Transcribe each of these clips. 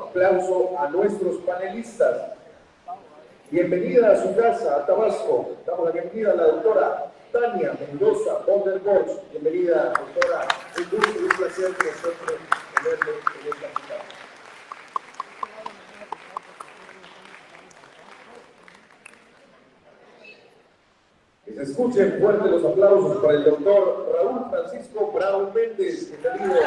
aplauso a nuestros panelistas. Bienvenida a su casa, a Tabasco. Damos la bienvenida a la doctora Tania Mendoza Bonderborch. Bienvenida, doctora. Un gusto y un placer que nosotros tenerle en esta ciudad. Que se escuchen fuertes los aplausos para el doctor Raúl Francisco Brown Méndez. Bienvenido.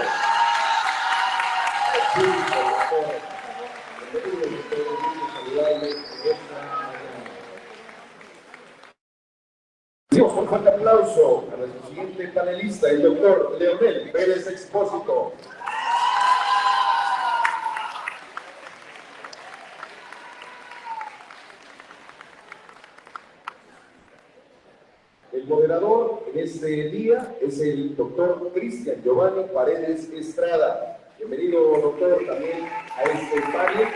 Dios, un fuerte aplauso a nuestro siguiente panelista, el doctor Leonel Pérez Expósito. El moderador en este día es el doctor Cristian Giovanni Paredes Estrada. Bienvenido, doctor, también a este panel.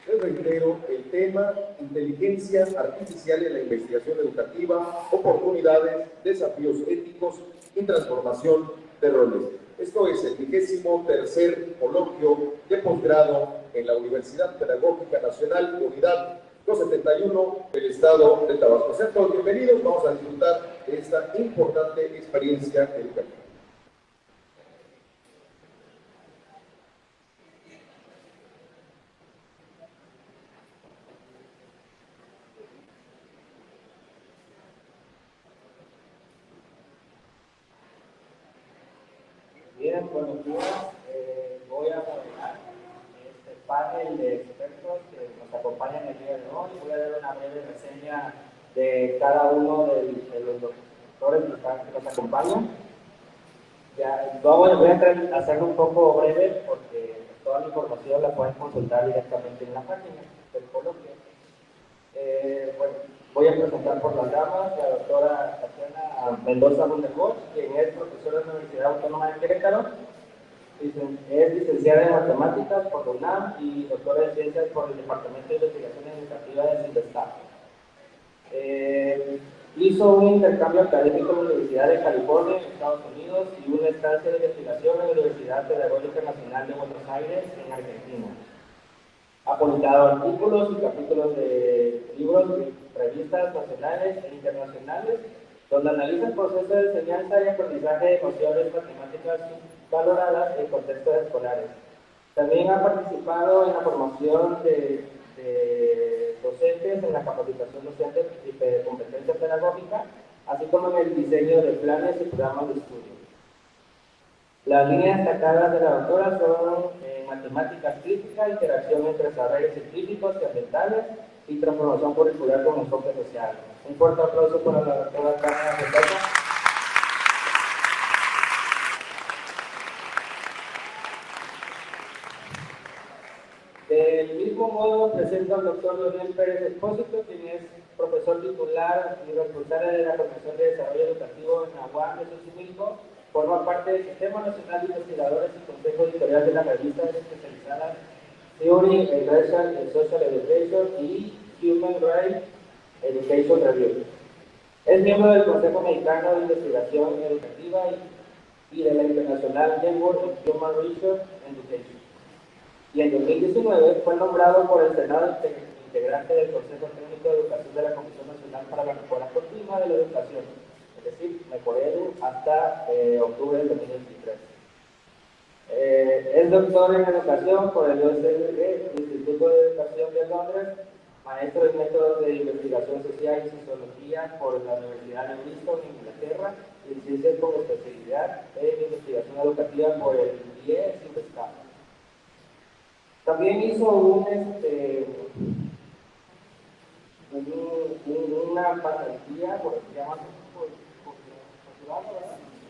Les reitero el tema: inteligencia artificial en la investigación educativa, oportunidades, desafíos éticos y transformación de roles. Esto es el 23º coloquio de posgrado en la Universidad Pedagógica Nacional, Unidad 271 del Estado de Tabasco. Sean todos bienvenidos, vamos a disfrutar de esta importante experiencia educativa. Bien, buenos días. Voy a moderar este panel de expertos que nos acompañan el día de hoy. Voy a dar una breve reseña de cada uno de los doctores que nos acompañan. Voy a hacerlo un poco breve porque toda la información la pueden consultar directamente en la página del coloquio. Bueno, voy a presentar por las damas la doctora Tatiana Mendoza Bonderborch, quien es profesora de la Universidad Autónoma de Querétaro, es licenciada en Matemáticas por la UNAM y doctora en Ciencias por el Departamento de Investigaciones Educativas de CINVESTAP. Hizo un intercambio académico en la Universidad de California en Estados Unidos y una estancia de investigación en la Universidad Pedagógica Nacional de Buenos Aires en Argentina. Ha publicado artículos y capítulos de libros y revistas nacionales e internacionales donde analiza el proceso de enseñanza y aprendizaje de nociones matemáticas valoradas en contextos escolares. También ha participado en la formación de docentes, en la capacitación docente de competencia pedagógica, así como en el diseño de planes y programas de estudio. Las líneas destacadas de la doctora son matemáticas críticas, interacción entre saberes científicos y ambientales y transformación curricular con enfoque social. Un fuerte aplauso para la doctora Tania Mendoza. Del mismo modo, presento al doctor Leonel Pérez Expósito, quien es profesor titular y responsable de la Comisión de Desarrollo Educativo en la UAM de Xochimilco. Forma parte del Sistema Nacional de Investigadores y Consejo Editorial de las revistas especializadas Theory, Racial and Social Education y Human Rights Education Review. Es miembro del Consejo Mexicano de Investigación Educativa y de la International Network of Human Research Education. Y en 2019 fue nombrado por el Senado integrante del Consejo Técnico de Educación de la Comisión Nacional para la Mejora Continua de la Educación, es decir, Mecoredu, hasta octubre del 2023. Es doctor en Educación por el UCLA, Instituto de Educación de Londres, maestro en métodos de investigación social y sociología por la Universidad de Bristol, en Inglaterra, y en ciencias con especialidad en investigación educativa por el IE CINVESTAP. También hizo una pasantía, por lo que llaman,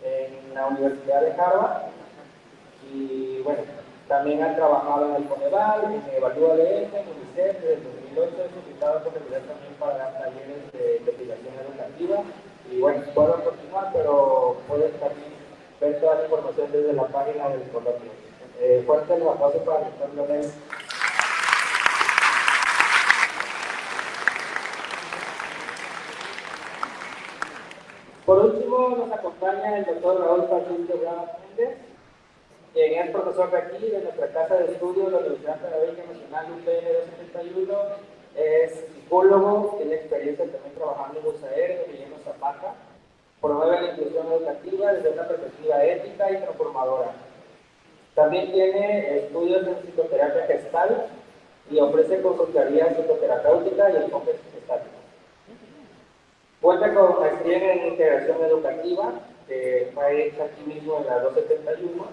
en la Universidad de Harvard. Y bueno, también ha trabajado en el Coneval, en Evalúa de en UNICEF, desde el 2008 es invitado a contribuir también para dar talleres de investigación educativa. Y bueno, puedo continuar, pero puedes también ver toda la información desde la página del coloquio. Fuerte el aplauso para el doctor Leonel. Por último, nos acompaña el doctor Raúl Francisco Brown Méndez, quien es profesor de aquí, de nuestra casa de estudio de la Universidad Pedagógica Nacional UPN 271, es psicólogo, tiene experiencia también trabajando en USAER, en Emiliano Zapata, promueve la inclusión educativa desde una perspectiva ética y transformadora. También tiene estudios en psicoterapia gestal y ofrece consultoría psicoterapéutica y enfoques gestáticos. Cuenta con maestría en integración educativa, que fue hecha aquí mismo en la 271,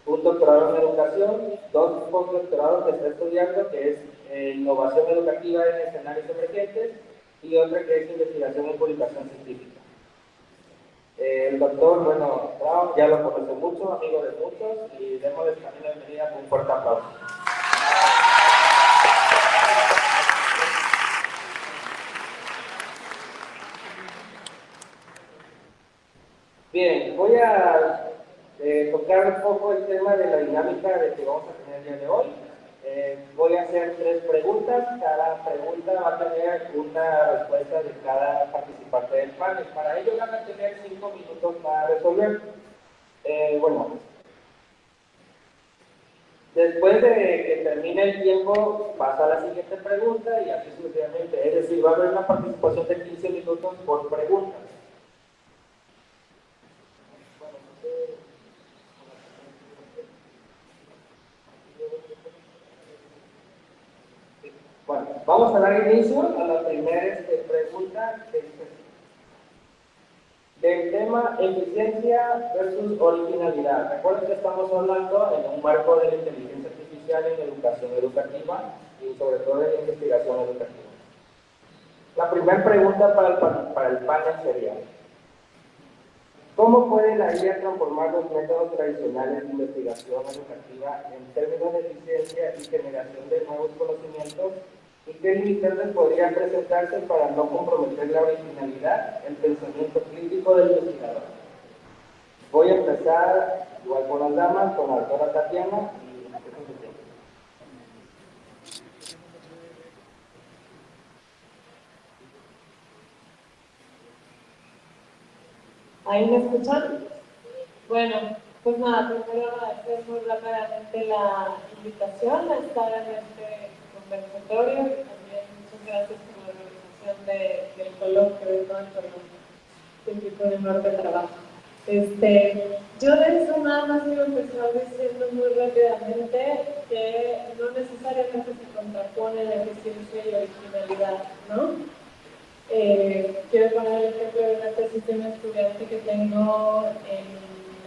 un doctorado en educación, 2 postdoctorados que está estudiando, que es innovación educativa en escenarios emergentes, y otra que es investigación en publicación científica. El doctor, bueno, Brown ya lo conoce mucho, amigo de muchos, y démosle también la bienvenida con un fuerte aplauso. Bien, voy a tocar un poco el tema de la dinámica de que vamos a tener el día de hoy. Voy a hacer 3 preguntas, cada pregunta va a tener una respuesta de cada participante del panel. Para ello van a tener 5 minutos para resolver. Bueno, después de que termine el tiempo, pasa a la siguiente pregunta y así sucesivamente. Es decir, va a haber una participación de 15 minutos por pregunta. Bueno, vamos a dar inicio a la primera pregunta que dice así. Del tema eficiencia versus originalidad. Recuerden que estamos hablando en un marco de la inteligencia artificial en educación educativa y sobre todo en investigación educativa. La primera pregunta para el panel sería: ¿cómo puede la IA transformar los métodos tradicionales de investigación educativa en términos de eficiencia y generación de nuevos conocimientos? ¿Y qué limitantes podrían presentarse para no comprometer la originalidad, el pensamiento crítico del investigador? Voy a empezar igual con las damas, con la doctora Tatiana y ¿Ahí me escuchan? Bueno, pues nada, primero agradecer muy rápidamente la invitación a estar en este conversatorio y también muchas gracias por la organización del coloquio, con el equipo de enorme trabajo. Yo de eso nada más iba a empezar diciendo muy rápidamente que no necesariamente se contrapone la eficiencia y la originalidad, ¿no? Quiero poner el ejemplo de una tesis de un estudiante que tengo en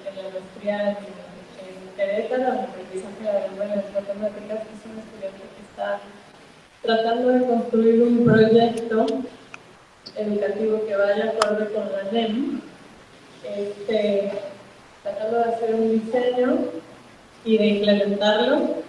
la maestría en Querétaro, en aprendizaje de la lengua y las matemáticas, que es un estudiante que está tratando de construir un proyecto educativo que vaya acorde con la NEM, tratando de hacer un diseño y de implementarlo.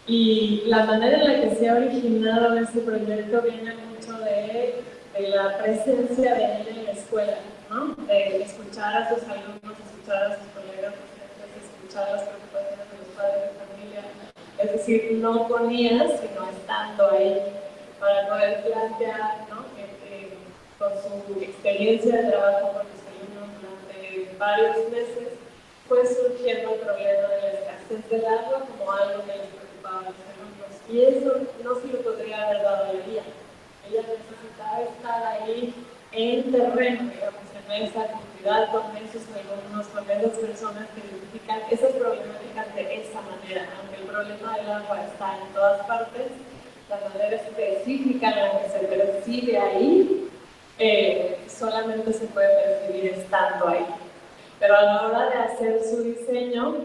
Y la manera en la que se ha originado este proyecto viene mucho de la presencia de él en la escuela, ¿no? De escuchar a sus alumnos, escuchar a sus colegas docentes, escuchar las preocupaciones de los padres de familia. Es decir, no con IAS, sino estando ahí para poder plantear, ¿no? Con su experiencia de trabajo con los alumnos durante varios meses, fue surgiendo el problema de la escasez del agua como algo que les preocupaba a los alumnos. Y eso no se lo podría haber dado a la guía. Ella necesitaba estar ahí en terreno, digamos, en esa comunidad, con esos alumnos, con esas personas que identifican esas problemáticas de esa manera. Aunque el problema del agua está en todas partes, la manera específica en la que se percibe ahí solamente se puede percibir estando ahí. Pero a la hora de hacer su diseño,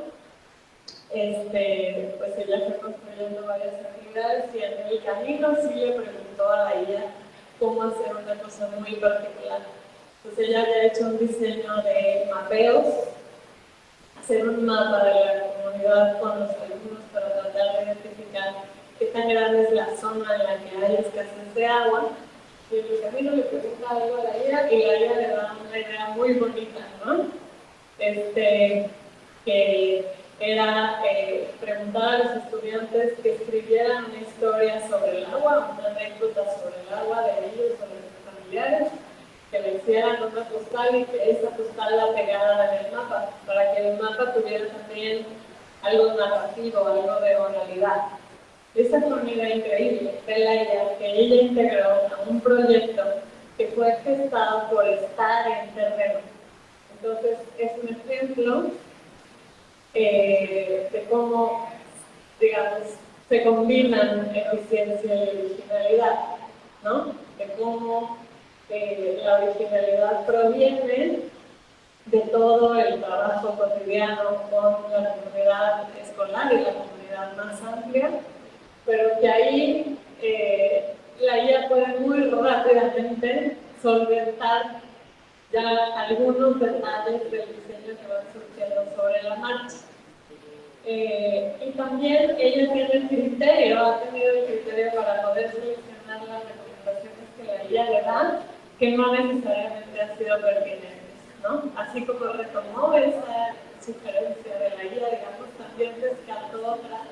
pues ella fue construyendo varias actividades y en el camino sí le preguntó a la IA cómo hacer una cosa muy particular. Entonces ella había hecho un diseño de mapeos, hacer un mapa de la comunidad con los alumnos para tratar de identificar qué tan grande es la zona en la que hay escasez de agua. Y en el camino le pregunta algo a la IA y la IA le da una idea muy bonita, ¿no? Que era preguntar a los estudiantes que escribieran una historia sobre el agua, una anécdota sobre el agua de ellos, sobre sus familiares, que le hicieran una postal y que esa postal la pegaran en el mapa, para que el mapa tuviera también algo narrativo, algo de oralidad. Esa fue una idea increíble, de la idea que ella integró a un proyecto que fue gestado por estar en terreno. Entonces, es un ejemplo de cómo, digamos, se combinan eficiencia y originalidad, ¿no? De cómo la originalidad proviene de todo el trabajo cotidiano con la comunidad escolar y la comunidad más amplia, pero que ahí la IA puede muy rápidamente solventar ya algunos detalles del diseño que van surgiendo sobre la marcha. Y también ella tiene el criterio, ha tenido el criterio para poder seleccionar las recomendaciones que la IA le da, que no necesariamente han sido pertinentes, ¿no? Así como retomó esa sugerencia de la IA, digamos, también descartó otras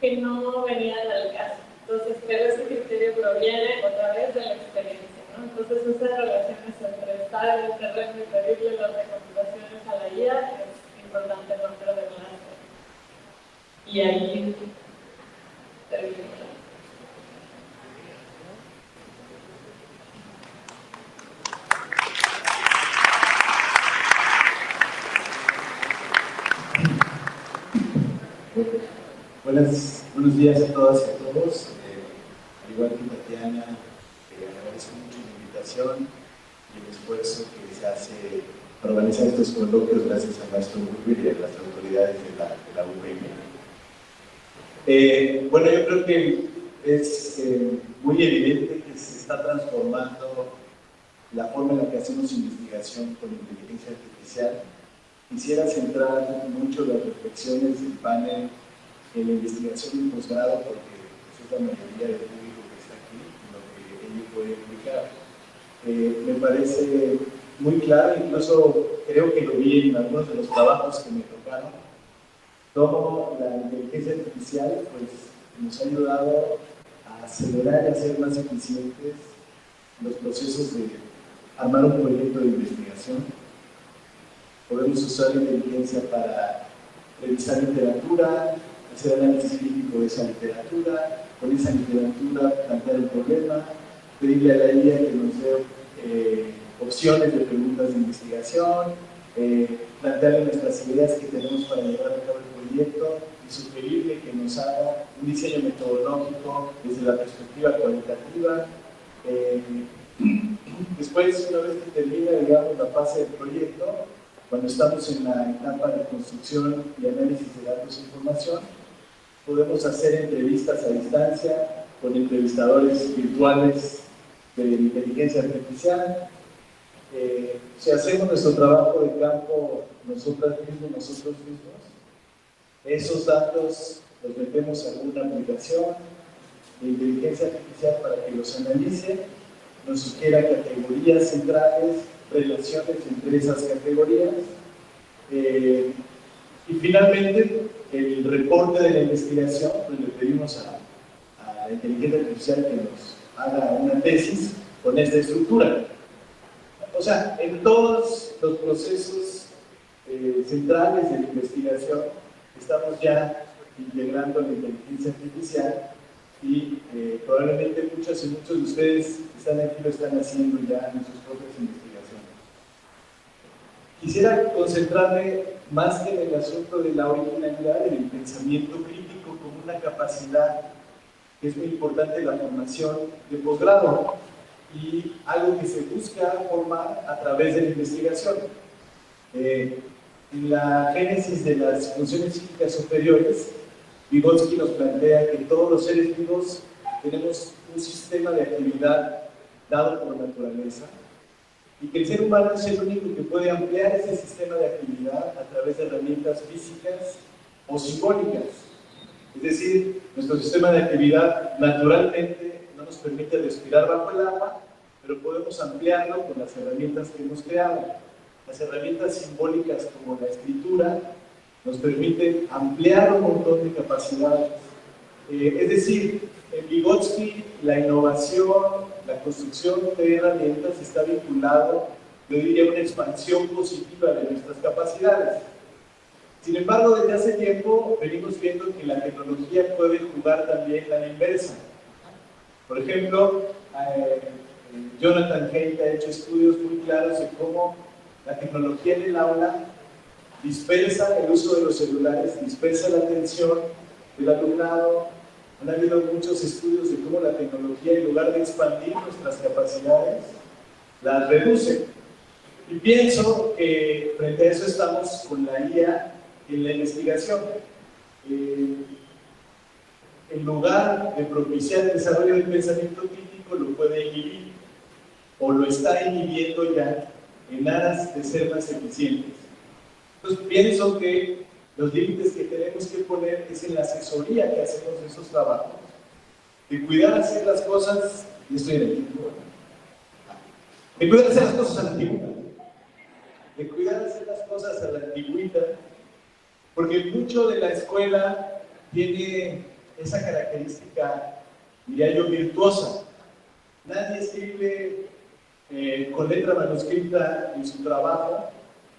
que no venían al caso. Entonces, pero ese criterio proviene otra vez de la experiencia, ¿no? Entonces, esas relaciones entre estar en el terreno y pedirle las recomendaciones a la IA es importante no perderlas. Y ahí termino. Buenos días a todas y a todos. Al igual que Tatiana, agradezco mucho la invitación y el esfuerzo que se hace para organizar estos coloquios gracias al maestro Burger y a las autoridades de la UPM. Bueno, yo creo que es muy evidente que se está transformando la forma en la que hacemos investigación con inteligencia artificial. Quisiera centrar mucho las reflexiones del panel en la investigación y posgrado, porque es la mayoría del público que está aquí y lo que ello puede implicar. Me parece muy claro, incluso creo que lo vi en algunos de los trabajos que me tocaron, cómo la inteligencia artificial pues, nos ha ayudado a acelerar y a ser más eficientes los procesos de armar un proyecto de investigación. Podemos usar la inteligencia para revisar literatura, hacer análisis crítico de esa literatura, con esa literatura plantear un problema, pedirle a la IA que nos dé opciones de preguntas de investigación, plantearle nuestras ideas que tenemos para llevar a cabo el proyecto y sugerirle que nos haga un diseño metodológico desde la perspectiva cualitativa. Después, una vez que termina, digamos, la fase del proyecto, cuando estamos en la etapa de construcción y análisis de datos e información, podemos hacer entrevistas a distancia con entrevistadores virtuales de inteligencia artificial. Si hacemos nuestro trabajo de campo nosotros mismos, esos datos los metemos a alguna aplicación de inteligencia artificial para que los analice, nos sugiera categorías centrales, relaciones entre esas categorías, y finalmente el reporte de la investigación, pues le pedimos a la inteligencia artificial que nos haga una tesis con esta estructura. O sea, en todos los procesos centrales de la investigación estamos ya integrando la inteligencia artificial y probablemente muchos de ustedes que están aquí lo están haciendo ya en sus propias investigaciones. Quisiera concentrarme más que en el asunto de la originalidad, en el pensamiento crítico como una capacidad que es muy importante en la formación de posgrado y algo que se busca formar a través de la investigación. En la génesis de las funciones psíquicas superiores, Vygotsky nos plantea que todos los seres vivos tenemos un sistema de actividad dado por naturaleza y que el ser humano es el único que puede ampliar ese sistema de actividad a través de herramientas físicas o simbólicas. Es decir, nuestro sistema de actividad naturalmente no nos permite respirar bajo el agua, pero podemos ampliarlo con las herramientas que hemos creado. Las herramientas simbólicas como la escritura nos permiten ampliar un montón de capacidades. Es decir, en Vygotsky la innovación, la construcción de herramientas está vinculado, yo diría, a una expansión positiva de nuestras capacidades. Sin embargo, desde hace tiempo venimos viendo que la tecnología puede jugar también la inversa. Por ejemplo, Jonathan Haidt ha hecho estudios muy claros de cómo la tecnología en el aula dispersa el uso de los celulares, dispersa la atención del alumnado. Han habido muchos estudios de cómo la tecnología, en lugar de expandir nuestras capacidades, las reduce. Y pienso que frente a eso estamos con la IA en la investigación. En lugar de propiciar el desarrollo del pensamiento crítico, lo puede inhibir, o lo está inhibiendo ya en aras de ser más eficientes. Entonces pienso que los límites que tenemos que poner es en la asesoría que hacemos de esos trabajos, de cuidar hacer las cosas, y estoy en el equipo, de cuidar hacer las cosas a la antigüita, de cuidar hacer las cosas a la antigüita, porque mucho de la escuela tiene esa característica, diría yo, virtuosa. Nadie escribe con letra manuscrita en su trabajo,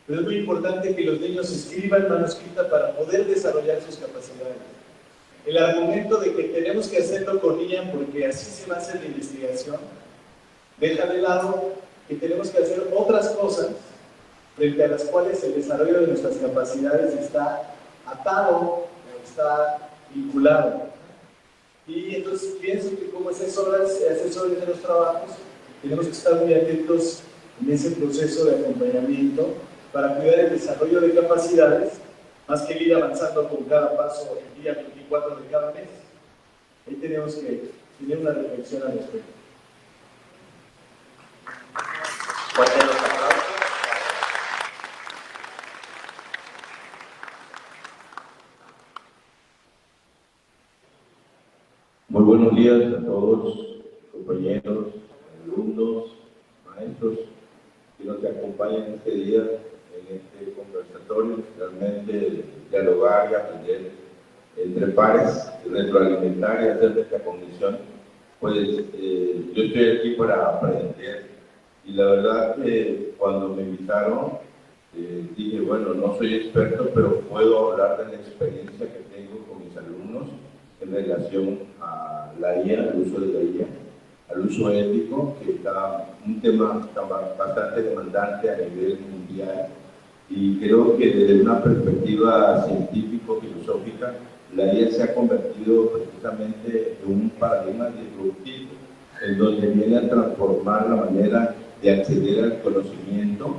pero es muy importante que los niños escriban manuscrita para poder desarrollar sus capacidades. El argumento de que tenemos que hacerlo con IA porque así se va a hacer la investigación, deja de lado que tenemos que hacer otras cosas frente a las cuales el desarrollo de nuestras capacidades está atado, está vinculado. Y entonces pienso que como asesores de los trabajos, tenemos que estar muy atentos en ese proceso de acompañamiento para cuidar el desarrollo de capacidades, más que ir avanzando con cada paso el día 24 de cada mes. Ahí tenemos que tener una reflexión al respecto. Fuerte los aplausos. Muy buenos días a todos, compañeros, alumnos, maestros que nos acompañan este día en este conversatorio, realmente dialogar y aprender entre pares, retroalimentar y hacer de esta condición. Pues yo estoy aquí para aprender y la verdad que cuando me invitaron dije, bueno, no soy experto, pero puedo hablar de la experiencia que tengo con mis alumnos en relación a la IA, al uso de la IA, al uso ético, que está un tema bastante demandante a nivel mundial, y creo que desde una perspectiva científico-filosófica, la IA se ha convertido precisamente en un paradigma disruptivo, en donde viene a transformar la manera de acceder al conocimiento,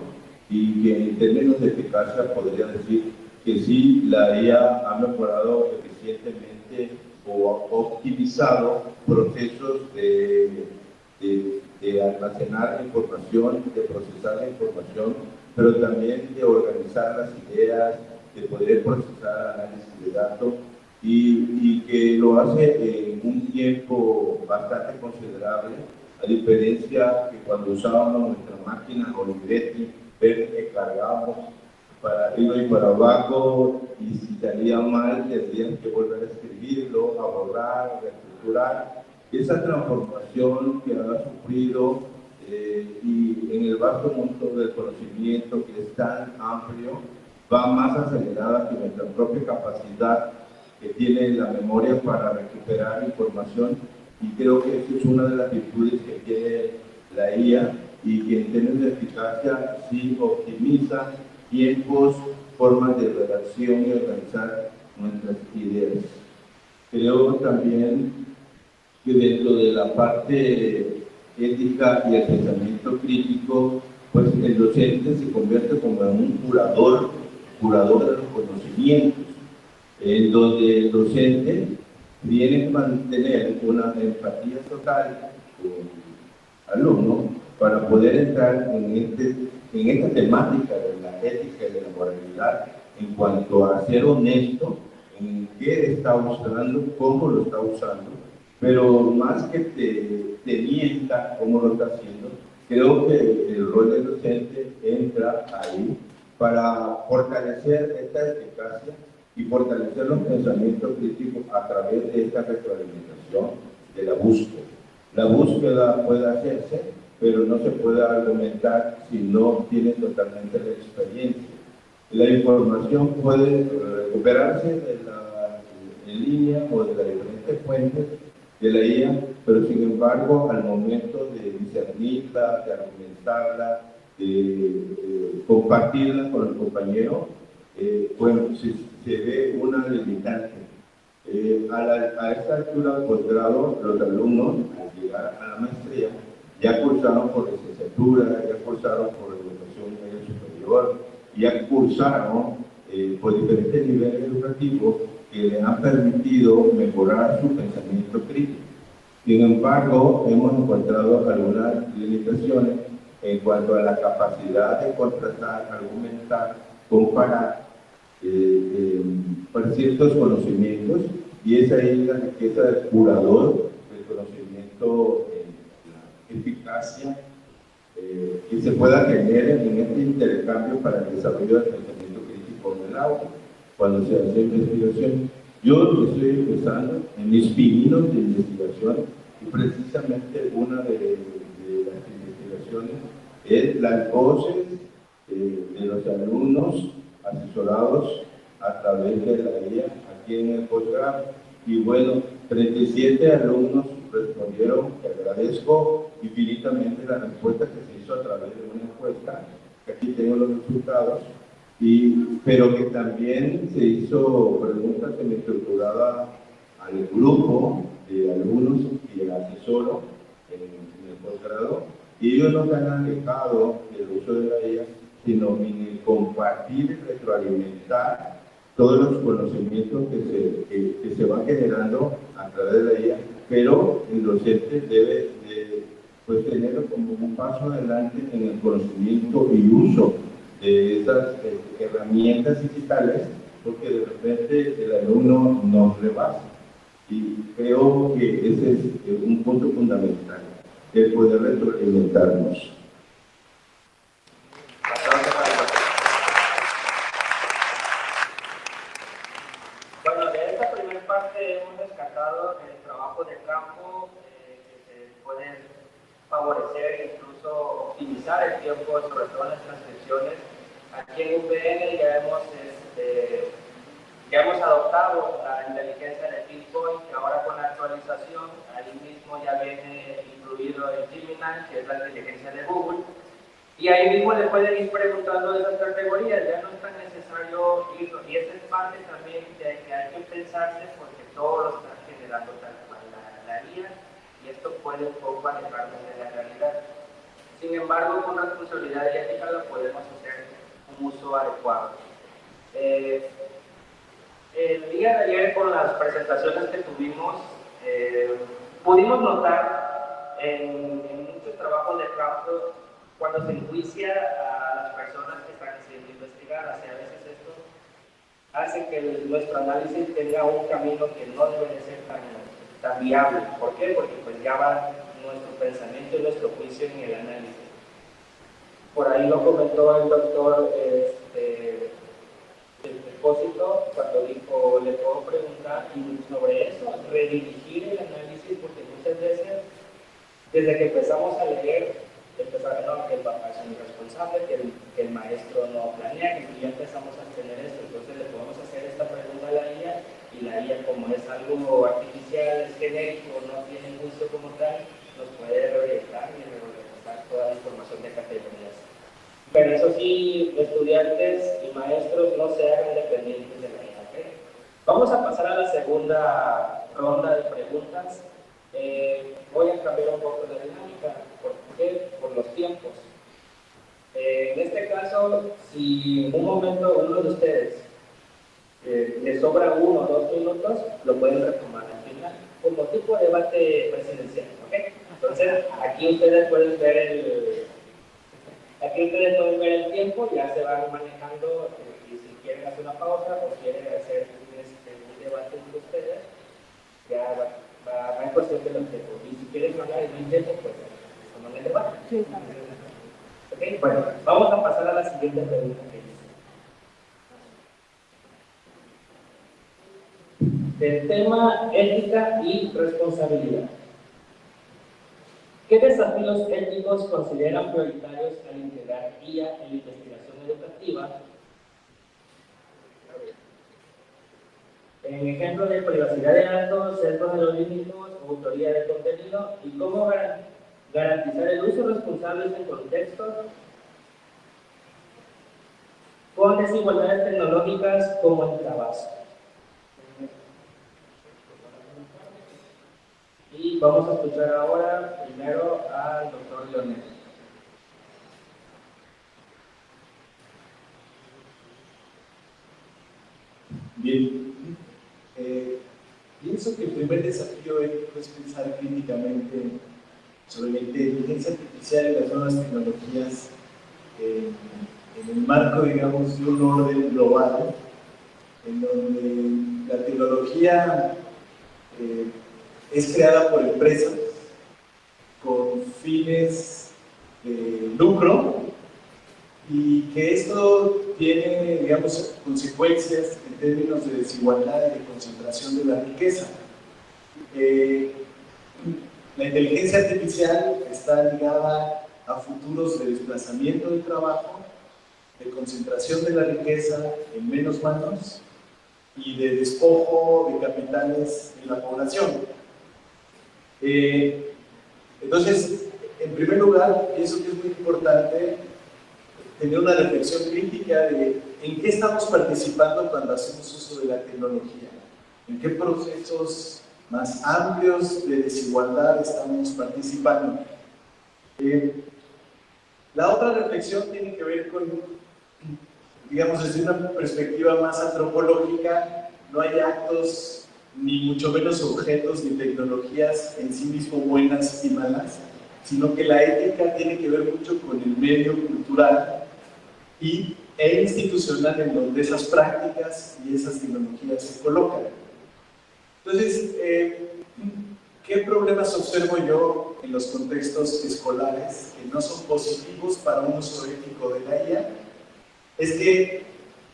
y que en términos de eficacia podría decir que sí, la IA ha mejorado eficientemente o optimizado procesos de almacenar información, de procesar la información, pero también de organizar las ideas, de poder procesar análisis de datos, y que lo hace en un tiempo bastante considerable, a diferencia que cuando usábamos nuestra máquina Olivetti, ver que cargábamos para arriba y para abajo, y si salía mal tendrían que volver a escribirlo, a borrar, a reestructurar. Esa transformación que ha sufrido y en el vasto mundo del conocimiento, que es tan amplio, va más acelerada que nuestra propia capacidad que tiene la memoria para recuperar información, y creo que esa es una de las virtudes que tiene la IA, y que en términos de eficacia sí optimiza tiempos, formas de redacción y organizar nuestras ideas. Creo también que dentro de la parte ética y el pensamiento crítico, pues el docente se convierte como en un curador de los conocimientos, en donde el docente tiene que mantener una empatía total con el alumno para poder entrar en esta temática de la ética y de la moralidad en cuanto a ser honesto en qué está usando, cómo lo está usando, pero más que te mienta cómo lo está haciendo, creo que el rol del docente entra ahí para fortalecer esta eficacia y fortalecer los pensamientos críticos a través de esta retroalimentación de la búsqueda. La búsqueda puede hacerse, pero no se puede argumentar si no tiene totalmente la experiencia. La información puede recuperarse en línea o de las diferentes fuentes de la IA, pero sin embargo, al momento de discernirla, de argumentarla, de compartirla con el compañero, bueno, se ve una limitante. A esta altura del posgrado, los alumnos, al llegar a la maestría, ya cursaron por licenciatura, ya cursaron por educación media superior, ya cursaron por diferentes niveles educativos que les han permitido mejorar su pensamiento crítico. Sin embargo, hemos encontrado algunas limitaciones en cuanto a la capacidad de contrastar, argumentar, comparar para ciertos conocimientos, y es ahí la riqueza del curador del conocimiento, la eficacia que se pueda tener en este intercambio para el desarrollo del pensamiento crítico en el aula, cuando se hace investigación. Yo estoy empezando en mis pininos de investigación, y precisamente una de las investigaciones es las voces de los alumnos asesorados a través de la IA aquí en el posgrado. Y bueno, 37 alumnos respondieron, que agradezco infinitamente la respuesta que se hizo a través de una encuesta, que aquí tengo los resultados, pero que también se hizo preguntas semiestructuradas al grupo de alumnos que asesoro en el posgrado, y ellos no se han alejado del uso de la IA, sino en el compartir y retroalimentar todos los conocimientos que se van generando a través de la IA, pero el docente debe pues, tenerlo como un paso adelante en el conocimiento y uso de esas herramientas digitales, porque de repente el alumno nos rebasa. Y creo que ese es un punto fundamental, el poder retroalimentarnos. Bueno, de esta primera parte hemos rescatado el trabajo de campo que se puede favorecer e incluso optimizar el tiempo, sobre todo en las transcripciones. Aquí en UPN ya hemos adoptado la inteligencia de Pinpoint, que ahora con la actualización, ahí mismo ya viene incluido el Gemini, que es la inteligencia de Google. Y ahí mismo le pueden ir preguntando de esas categorías, ya no es tan necesario irlo. Y esa es parte también de que hay que pensarse, porque todo lo está generando tal cual la guía, y esto puede un poco alejarnos de la realidad. Sin embargo, con responsabilidad y ética lo podemos hacer un uso adecuado. El día de ayer, con las presentaciones que tuvimos, pudimos notar en muchos trabajos de campo cuando se enjuicia a las personas que están siendo investigadas, y a veces esto hace que nuestro análisis tenga un camino que no debe de ser tan viable. ¿Por qué? Porque pues ya va nuestro pensamiento y nuestro juicio en el análisis. Por ahí lo comentó el doctor Expósito cuando dijo, le puedo preguntar sobre eso, redirigir el análisis, porque muchas veces desde que empezamos a leer empezaron que el papá es un irresponsable, que el maestro no planea, que ya empezamos a tener esto. Entonces le podemos hacer esta pregunta a la IA, y la IA, como es algo artificial, es genérico, no tiene juicio como tal, nos puede reorientar y regresar toda la información de categorías. Pero eso sí, estudiantes y maestros no se hagan dependientes de la IA. ¿Okay? Vamos a pasar a la segunda ronda de preguntas. Voy a cambiar un poco de dinámica. ¿Por qué? Por los tiempos. En este caso, si en un momento uno de ustedes le sobra 1 o 2 minutos, lo pueden retomar al final, como tipo de debate presidencial. ¿Okay? Entonces, aquí ustedes pueden ver el tiempo, ya se van manejando, y si quieren hacer una pausa o quieren hacer un debate entre ustedes, ya va en cuestión de los tiempos. Y si quieren hablar en un tiempo, pues tomamos el debate. Sí, okay, bueno, vamos a pasar a la siguiente pregunta que dice. Del tema ética y responsabilidad. ¿Qué desafíos éticos consideran prioritarios al integrar IA en la investigación educativa? en ejemplos de privacidad de datos, sesgos algorítmicos, autoría de contenido y cómo garantizar el uso responsable en contextos con desigualdades tecnológicas como el trabajo. Y vamos a escuchar ahora primero al doctor Leonel. Bien, pienso que el primer desafío ético es pensar críticamente sobre la inteligencia artificial y las nuevas tecnologías en el marco, digamos, de un orden global, en donde la tecnología es creada por empresas con fines de lucro y que esto tiene, digamos, consecuencias en términos de desigualdad y de concentración de la riqueza. La inteligencia artificial está ligada a futuros de desplazamiento del trabajo, de concentración de la riqueza en menos manos y de despojo de capitales en la población. Entonces, en primer lugar, pienso que es muy importante tener una reflexión crítica de en qué estamos participando cuando hacemos uso de la tecnología, en qué procesos más amplios de desigualdad estamos participando. La otra reflexión tiene que ver con, digamos, desde una perspectiva más antropológica. No hay actos, ni mucho menos objetos ni tecnologías en sí mismo buenas y malas, sino que la ética tiene que ver mucho con el medio cultural e institucional en donde esas prácticas y esas tecnologías se colocan. Entonces, ¿qué problemas observo yo en los contextos escolares que no son positivos para un uso ético de la IA? Es que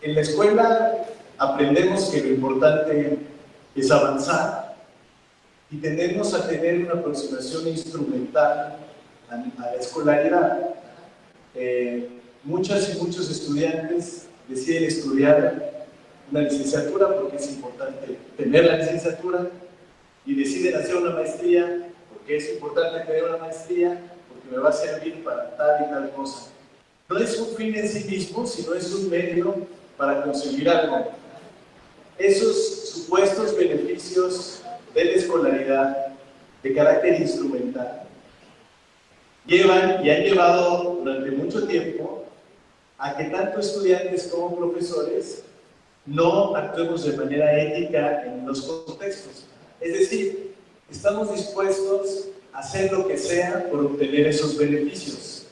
en la escuela aprendemos que lo importante es avanzar y tendemos a tener una aproximación instrumental a la escolaridad. Muchas y muchos estudiantes deciden estudiar una licenciatura porque es importante tener la licenciatura y deciden hacer una maestría porque es importante tener una maestría porque me va a servir para tal y tal cosa. No es un fin en sí mismo, sino es un medio para conseguir algo. Esos supuestos beneficios de la escolaridad de carácter instrumental llevan y han llevado durante mucho tiempo a que tanto estudiantes como profesores no actuemos de manera ética en los contextos. Es decir, estamos dispuestos a hacer lo que sea por obtener esos beneficios.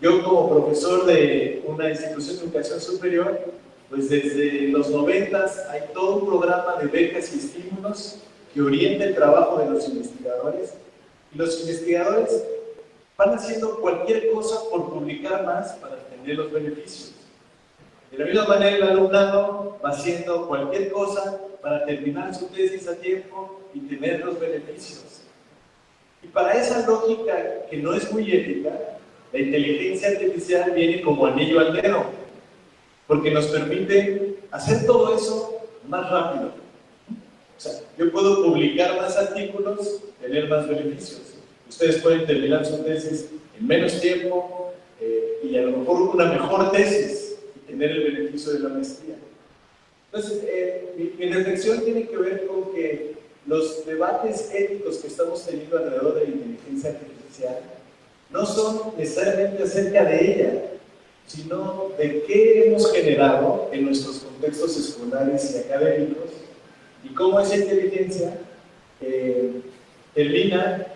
Yo como profesor de una institución de educación superior, pues desde los 90s hay todo un programa de becas y estímulos que orienta el trabajo de los investigadores, y los investigadores van haciendo cualquier cosa por publicar más para obtener los beneficios. De la misma manera, el alumnado va haciendo cualquier cosa para terminar su tesis a tiempo y tener los beneficios. Y para esa lógica que no es muy ética, la inteligencia artificial viene como anillo al dedo, porque nos permite hacer todo eso más rápido. O sea, yo puedo publicar más artículos, tener más beneficios. Ustedes pueden terminar su tesis en menos tiempo y a lo mejor una mejor tesis y tener el beneficio de la maestría. Entonces, mi reflexión tiene que ver con que los debates éticos que estamos teniendo alrededor de la inteligencia artificial no son necesariamente acerca de ella, sino de qué hemos generado en nuestros contextos escolares y académicos y cómo esa inteligencia termina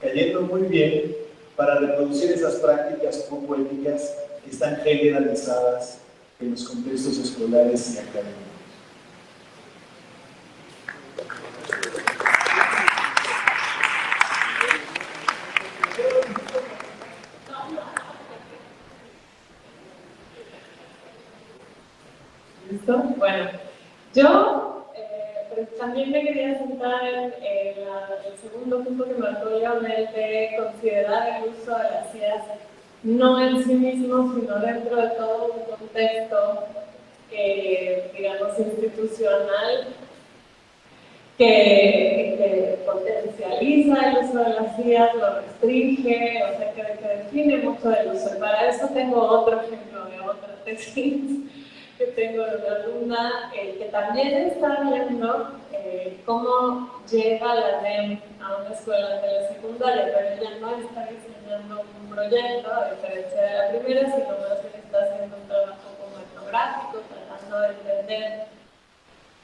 cayendo muy bien para reproducir esas prácticas poco éticas que están generalizadas en los contextos escolares y académicos. ¿Listo? Bueno, yo también me quería sentar en el segundo punto que marcó Leonel de considerar el uso de las IAs no en sí mismo, sino dentro de todo un contexto digamos, institucional que potencializa el uso de las IAs, lo restringe, o sea, que define mucho el uso. Y para eso tengo otro ejemplo de otra tesis que tengo de una alumna que también está viendo cómo llega la NEM a una escuela telesecundaria, pero ella no está diseñando un proyecto, a diferencia de la primera, sino más bien está haciendo un trabajo como etnográfico, tratando de entender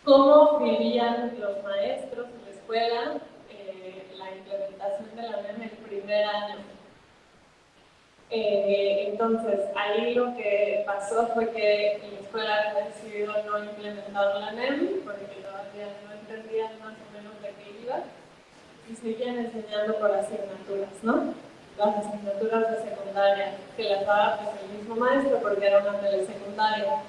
cómo vivían los maestros en la escuela la implementación de la NEM el primer año. Entonces, ahí lo que pasó fue que la escuela había decidido no implementar la NEM porque todavía no entendían más o menos de qué iba y seguían enseñando por asignaturas, ¿no? Las asignaturas de secundaria que las daba pues, el mismo maestro porque era una telesecundaria.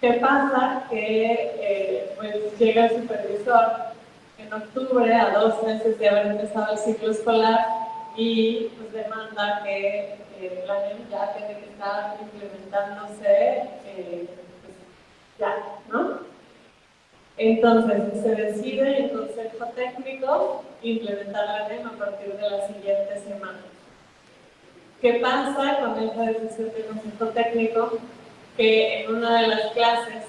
¿Qué pasa? Que pues llega el supervisor en octubre, a 2 meses de haber empezado el ciclo escolar, y pues demanda que la NEM ya tiene que estar implementándose pues, ya, ¿no? Entonces se decide en consejo técnico implementar la NEM a partir de la siguiente semana. ¿Qué pasa con esa decisión del consejo técnico? Que en una de las clases,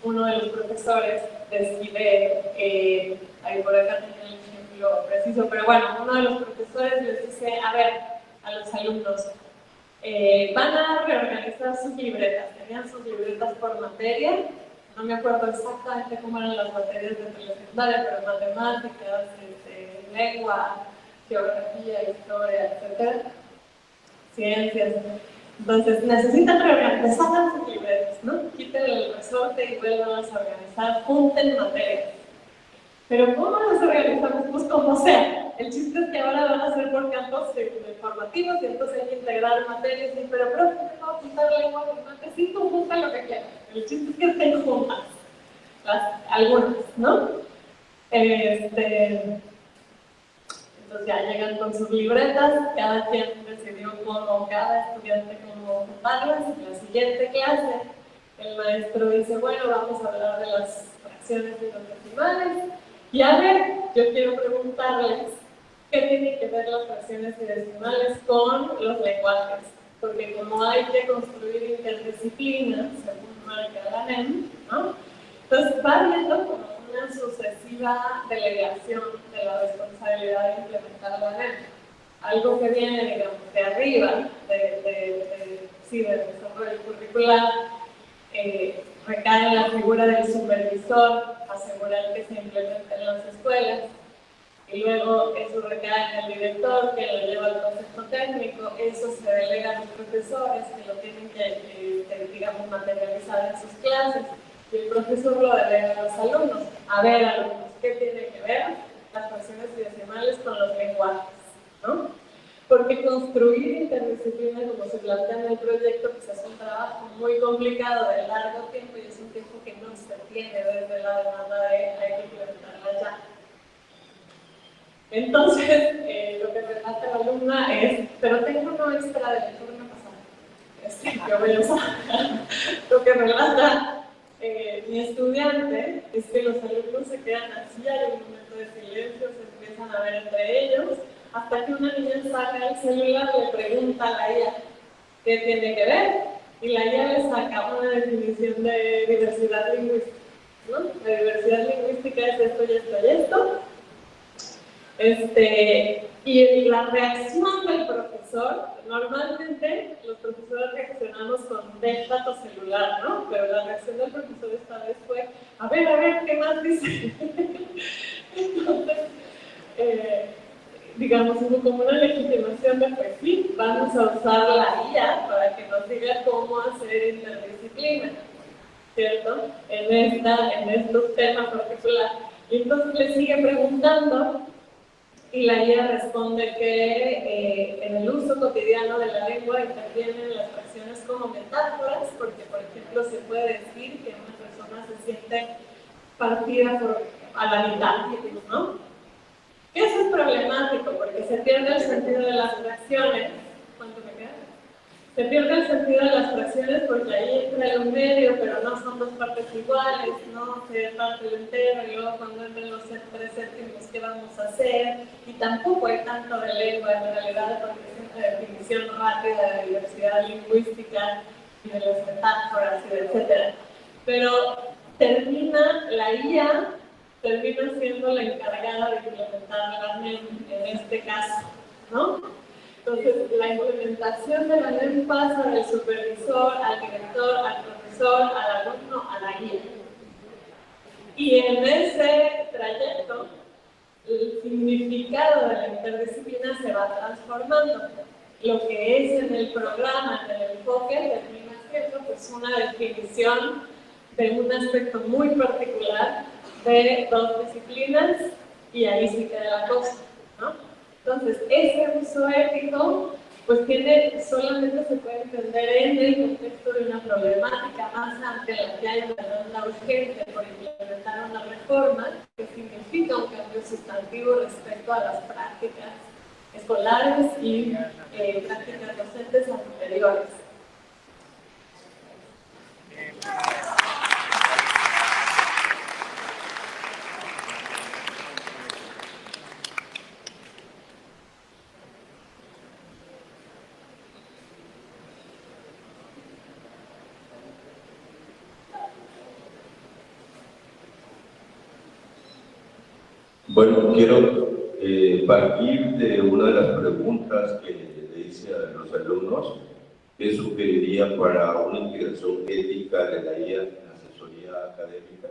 uno de los profesores decide, ahí por acá tenía el ejemplo preciso, pero bueno, uno de los profesores les dice, a ver, a los alumnos, van a reorganizar sus libretas, tenían sus libretas por materia, no me acuerdo exactamente cómo eran las materias de telesecundaria, pero matemáticas, lengua, geografía, historia, etc. Ciencias. Entonces, necesitan reorganizar sus libretas, ¿no? Quiten el resorte y vuelvan a organizar, junten materias. Pero ¿cómo las organizamos? Pues como sea. El chiste es que ahora van a ser por campos formativos y entonces hay que integrar materias. Y, pero profe, tengo que juntar lengua y mate, sí, tú junta lo que quieras. El chiste es que estén juntas. Algunas, ¿no? Entonces ya llegan con sus libretas, cada quien decidió cómo, cada estudiante cómo ocuparlas. En la siguiente clase, el maestro dice, bueno, vamos a hablar de las fracciones y los decimales. Y a ver, yo quiero preguntarles, ¿qué tienen que ver las fracciones y decimales con los lenguajes? Porque como hay que construir interdisciplinas, según marca la NEM, ¿no? Entonces va viendo como una sucesiva delegación de la responsabilidad de implementar la NEM. Algo que viene, digamos, de arriba, del desarrollo curricular, recae en la figura del supervisor, asegurar que se implemente en las escuelas, y luego eso recae en el director, que lo lleva al consejo técnico, eso se delega a los profesores, que lo tienen que digamos, materializar en sus clases, y el profesor lo delega a los alumnos. A ver, alumnos, ¿qué tiene que ver las fracciones y decimales con los lenguajes? ¿No? Porque construir interdisciplina, como se plantea en el proyecto, pues es un trabajo muy complicado de largo tiempo y es un tiempo que no se tiene desde la demanda de hay que implementarla ya. Entonces, lo que relata la alumna es, pero tengo una extra de la turno pasada. Yo voy a usar. Lo que relata mi estudiante es que los alumnos se quedan así, hay un momento de silencio, se empiezan a ver entre ellos, hasta que una niña saca el celular y le pregunta a la IA qué tiene que ver, y la IA le saca una definición de diversidad lingüística, ¿no? La diversidad lingüística es esto y esto y esto. Y la reacción del profesor, normalmente los profesores reaccionamos con dato celular, ¿no? Pero la reacción del profesor esta vez fue, a ver, ¿qué más dice? Entonces, digamos, hubo como una legitimación de, pues sí, vamos a usar la IA para que nos diga cómo hacer interdisciplina, ¿cierto? En estos temas particulares. Y entonces le sigue preguntando, y la IA responde que en el uso cotidiano de la lengua intervienen las fracciones como metáforas, porque, por ejemplo, se puede decir que una persona se siente partida a la mitad, ¿no? Eso es problemático, porque se pierde el sentido de las fracciones. ¿Cuánto me queda? Se pierde el sentido de las fracciones porque ahí entra el medio, pero no son dos partes iguales, ¿no? Se parte el entero y luego cuando entran los 3 séptimos, ¿qué vamos a hacer? Y tampoco hay tanto de lengua en realidad porque es una definición rápida de diversidad lingüística y de las metáforas y etcétera. Pero la IA termina siendo la encargada de implementar la NEM en este caso, ¿no? Entonces, la implementación de la NEM pasa del supervisor al director, al profesor, al alumno, a la guía. Y en ese trayecto, el significado de la interdisciplina se va transformando. Lo que es en el programa, en el enfoque, termina siendo pues, una definición de un aspecto muy particular de 2 disciplinas y ahí sí queda la cosa, ¿no? Entonces, ese uso ético, pues solamente se puede entender en el contexto de una problemática más amplia, la que hay una demanda urgente por implementar una reforma que significa un cambio sustantivo respecto a las prácticas escolares y prácticas docentes anteriores. Bueno, quiero partir de una de las preguntas que le hice a los alumnos, que sugeriría para una integración ética de la IA en asesoría académica.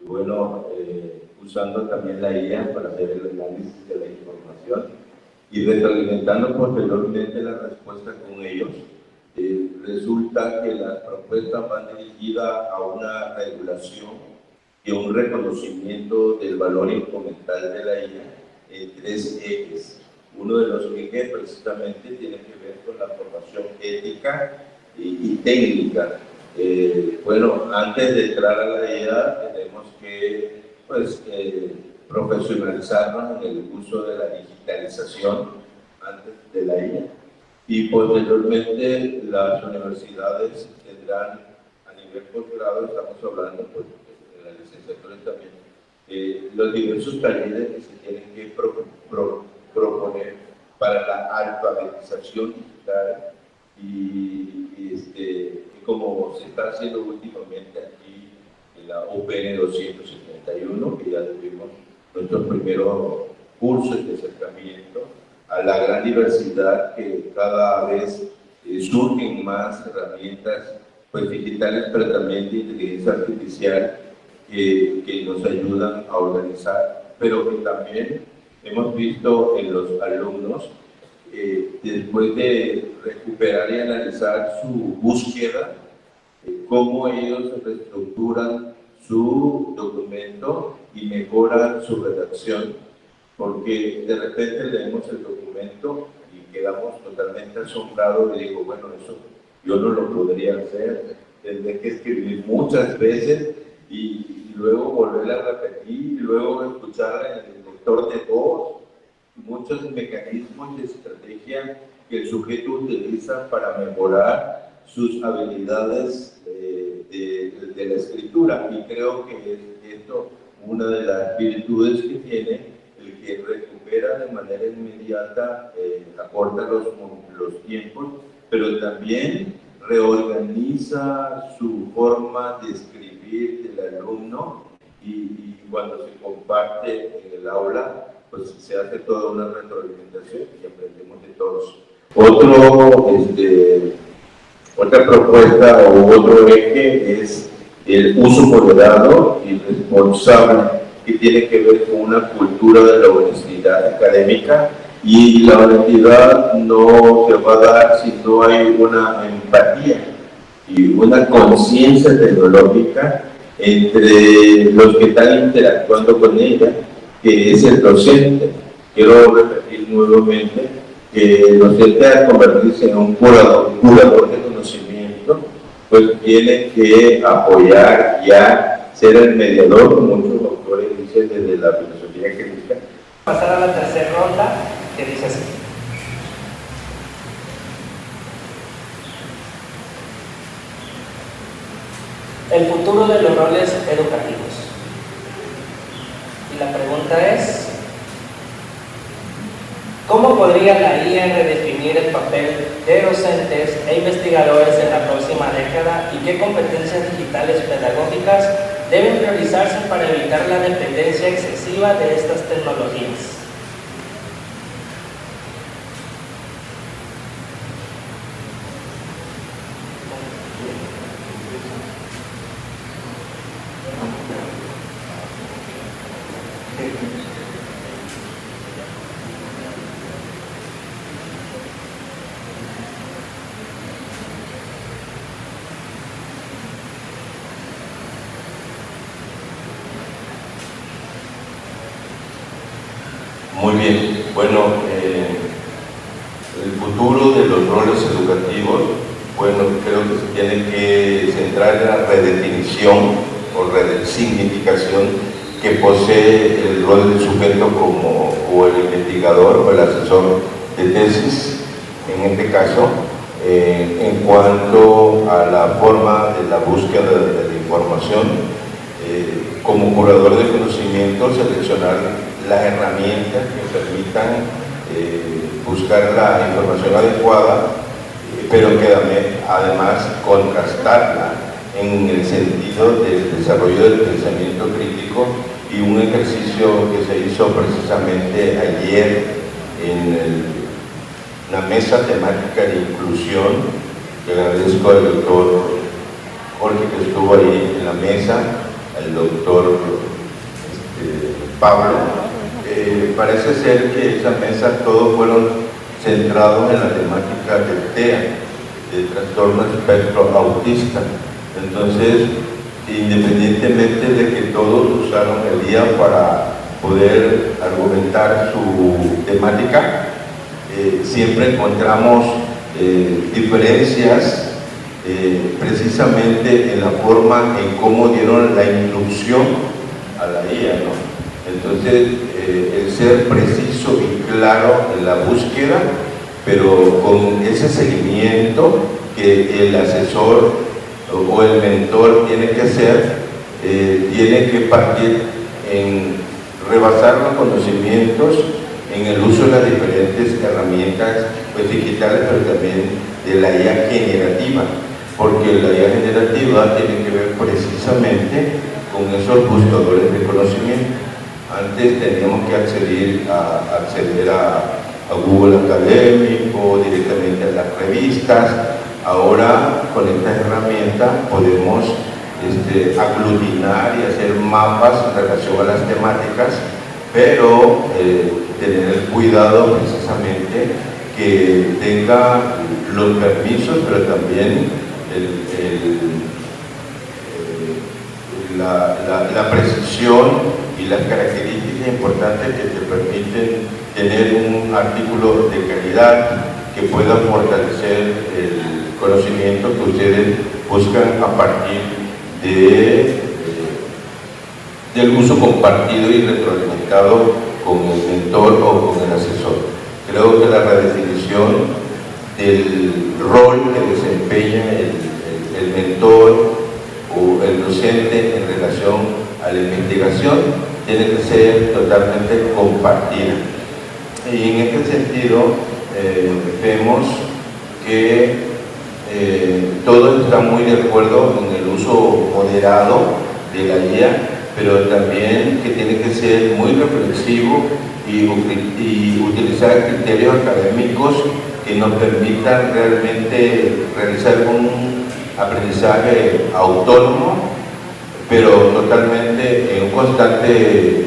Y bueno, usando también la IA para hacer el análisis de la información y retroalimentando posteriormente la respuesta con ellos, resulta que las propuestas van dirigidas a una regulación y un reconocimiento del valor incremental de la IA en 3 ejes. Uno de los ejes precisamente tiene que ver con la formación ética y técnica. Bueno, antes de entrar a la IA tenemos que profesionalizarnos en el uso de la digitalización antes de la IA. Y posteriormente las universidades tendrán a nivel posgrado, estamos hablando pues, la licenciatura también, los diversos talleres que se tienen que proponer para la alfabetización digital y como se está haciendo últimamente aquí en la UPN 271, que ya tuvimos nuestros primeros cursos de acercamiento a la gran diversidad que cada vez surgen más herramientas pues, digitales, pero también de inteligencia artificial que nos ayudan a organizar, pero que también hemos visto en los alumnos, después de recuperar y analizar su búsqueda, cómo ellos reestructuran su documento y mejoran su redacción, porque de repente leemos el documento y quedamos totalmente asombrados y digo, bueno, eso yo no lo podría hacer, tendré que escribir muchas veces y luego volver a repetir y luego escuchar en el lector de voz, muchos mecanismos de estrategia que el sujeto utiliza para mejorar sus habilidades de la escritura, y creo que es esto una de las virtudes que tiene el que recupera de manera inmediata, acorta los tiempos, pero también reorganiza su forma de escribir del alumno y cuando se comparte en el aula, pues se hace toda una retroalimentación y aprendemos de todos. Otra propuesta o otro eje es el uso moderado y responsable, que tiene que ver con una cultura de la honestidad académica, y la honestidad no se va a dar si no hay una empatía y una conciencia tecnológica entre los que están interactuando con ella, que es el docente. Quiero repetir nuevamente que el docente, al convertirse en un curador de conocimiento, pues tiene que apoyar ya, ser el mediador, como muchos autores dicen desde la filosofía crítica. Pasar a la tercera ronda, que dice así. El futuro de los roles educativos. Y la pregunta es, ¿cómo podría la IA redefinir el papel de docentes e investigadores en la próxima década y qué competencias digitales pedagógicas deben priorizarse para evitar la dependencia excesiva de estas tecnologías? Muy bien, bueno, el futuro de los roles educativos, bueno, creo que se tiene que centrar en la redefinición o resignificación que posee el rol del sujeto como o el investigador o el asesor de tesis, en este caso, en cuanto a la forma de la búsqueda de la información, como curador de conocimiento, seleccionar las herramientas que permitan buscar la información adecuada, pero que además contrastarla en el sentido del desarrollo del pensamiento crítico, y un ejercicio que se hizo precisamente ayer en la mesa temática de inclusión, que agradezco al doctor Jorge que estuvo ahí en la mesa, al doctor Pablo. Parece ser que esa mesa todos fueron centrados en la temática del TEA, del trastorno espectro autista. Entonces, independientemente de que todos usaron el día para poder argumentar su temática, siempre encontramos diferencias precisamente en la forma en cómo dieron la instrucción a la IA, ¿no? Entonces, el ser preciso y claro en la búsqueda, pero con ese seguimiento que el asesor o el mentor tiene que hacer, tiene que partir en rebasar los conocimientos en el uso de las diferentes herramientas digitales, pero también de la IA generativa, porque la IA generativa tiene que ver precisamente con esos buscadores de conocimiento. Antes teníamos que acceder a Google Académico, directamente a las revistas. Ahora, con esta herramienta podemos aglutinar y hacer mapas en relación a las temáticas, pero tener el cuidado precisamente que tenga los permisos, pero también la precisión y las características importantes que te permiten tener un artículo de calidad que pueda fortalecer el conocimiento que ustedes buscan a partir del uso compartido y retroalimentado con el mentor o con el asesor. Creo que la redefinición del rol que desempeña el mentor o el docente en relación a la investigación tiene que ser totalmente compartida. Y en este sentido vemos que todos están muy de acuerdo en el uso moderado de la IA, pero también que tiene que ser muy reflexivo y utilizar criterios académicos que nos permitan realmente realizar un aprendizaje autónomo, pero totalmente en un constante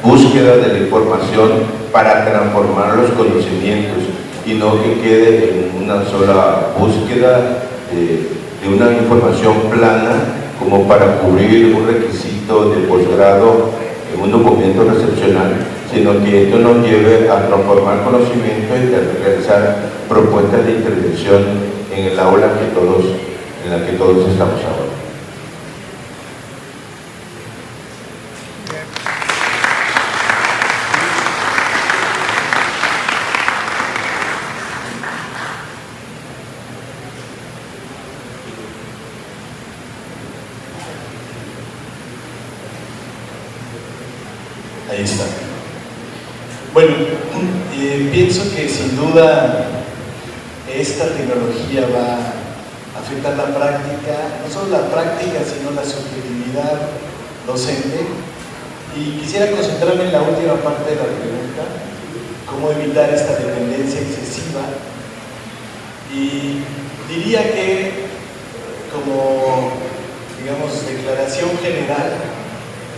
búsqueda de la información para transformar los conocimientos, y no que quede en una sola búsqueda de una información plana como para cubrir un requisito de posgrado en un documento recepcional, sino que esto nos lleve a transformar conocimiento y a realizar propuestas de intervención en el aula en la que todos estamos ahora. Ahí está. Bueno, pienso que sin duda esta tecnología va a afectar la práctica, no solo la práctica, sino la subjetividad docente. Y quisiera concentrarme en la última parte de la pregunta, cómo evitar esta dependencia excesiva. Y diría que, como, digamos, declaración general,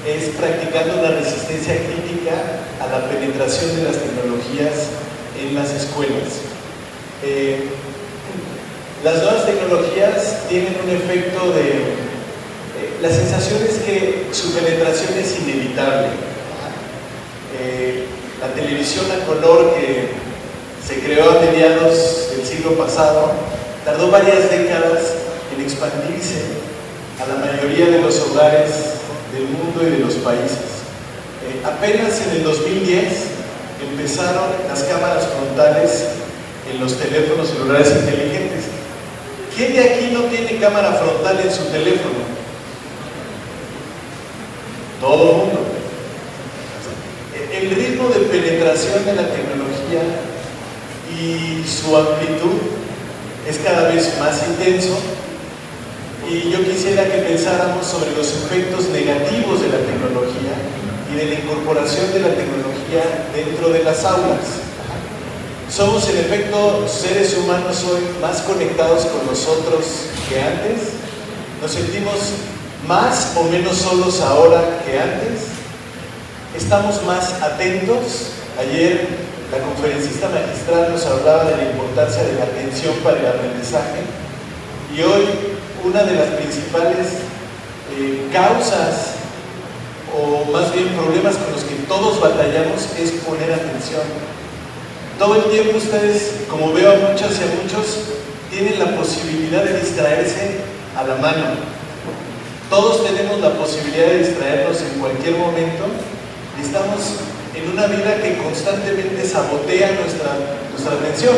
es practicando la resistencia crítica a la penetración de las tecnologías en las escuelas. Las nuevas tecnologías tienen un efecto de... la sensación es que su penetración es inevitable. La televisión a color que se creó a mediados del siglo pasado tardó varias décadas en expandirse a la mayoría de los hogares del mundo y de los países. Apenas en el 2010 empezaron las cámaras frontales en los teléfonos celulares inteligentes. ¿Quién de aquí no tiene cámara frontal en su teléfono? Todo el mundo. El ritmo de penetración de la tecnología y su amplitud es cada vez más intenso, y yo quisiera que pensáramos sobre los efectos negativos de la tecnología y de la incorporación de la tecnología dentro de las aulas. ¿Somos en efecto seres humanos hoy más conectados con nosotros que antes? ¿Nos sentimos más o menos solos ahora que antes? ¿Estamos más atentos? Ayer la conferencista magistral nos hablaba de la importancia de la atención para el aprendizaje, y hoy una de las principales causas, o más bien problemas con los que todos batallamos, es poner atención. Todo el tiempo ustedes, como veo a muchas y a muchos, tienen la posibilidad de distraerse a la mano. Todos tenemos la posibilidad de distraernos en cualquier momento, y estamos en una vida que constantemente sabotea nuestra atención.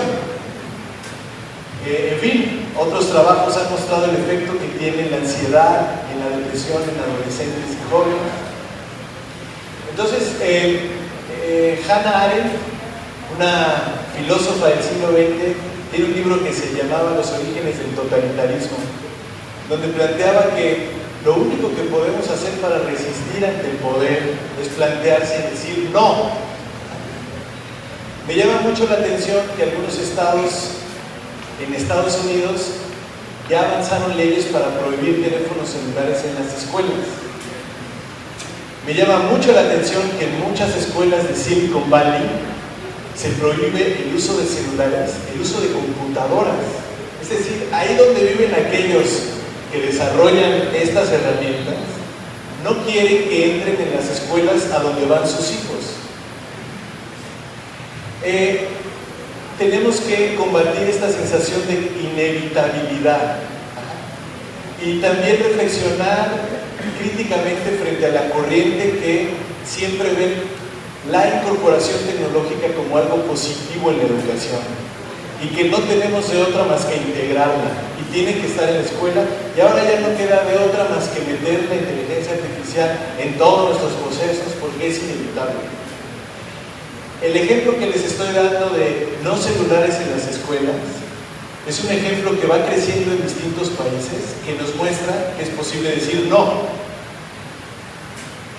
En fin, otros trabajos han mostrado el efecto que tiene la ansiedad y la depresión en adolescentes y jóvenes. Entonces, Hannah Arendt, una filósofa del siglo XX, tiene un libro que se llamaba Los orígenes del totalitarismo, donde planteaba que lo único que podemos hacer para resistir ante el poder es plantearse y decir no. Me llama mucho la atención que algunos estados en Estados Unidos ya avanzaron leyes para prohibir teléfonos celulares en las escuelas. Me llama mucho la atención que en muchas escuelas de Silicon Valley se prohíbe el uso de celulares, el uso de computadoras. Es decir, ahí donde viven aquellos que desarrollan estas herramientas, no quieren que entren en las escuelas a donde van sus hijos. Tenemos que combatir esta sensación de inevitabilidad y también reflexionar críticamente frente a la corriente que siempre ven la incorporación tecnológica como algo positivo en la educación, y que no tenemos de otra más que integrarla, y tiene que estar en la escuela, y ahora ya no queda de otra más que meter la inteligencia artificial en todos nuestros procesos, porque es inevitable. El ejemplo que les estoy dando de no celulares en las escuelas es un ejemplo que va creciendo en distintos países, que nos muestra que es posible decir no,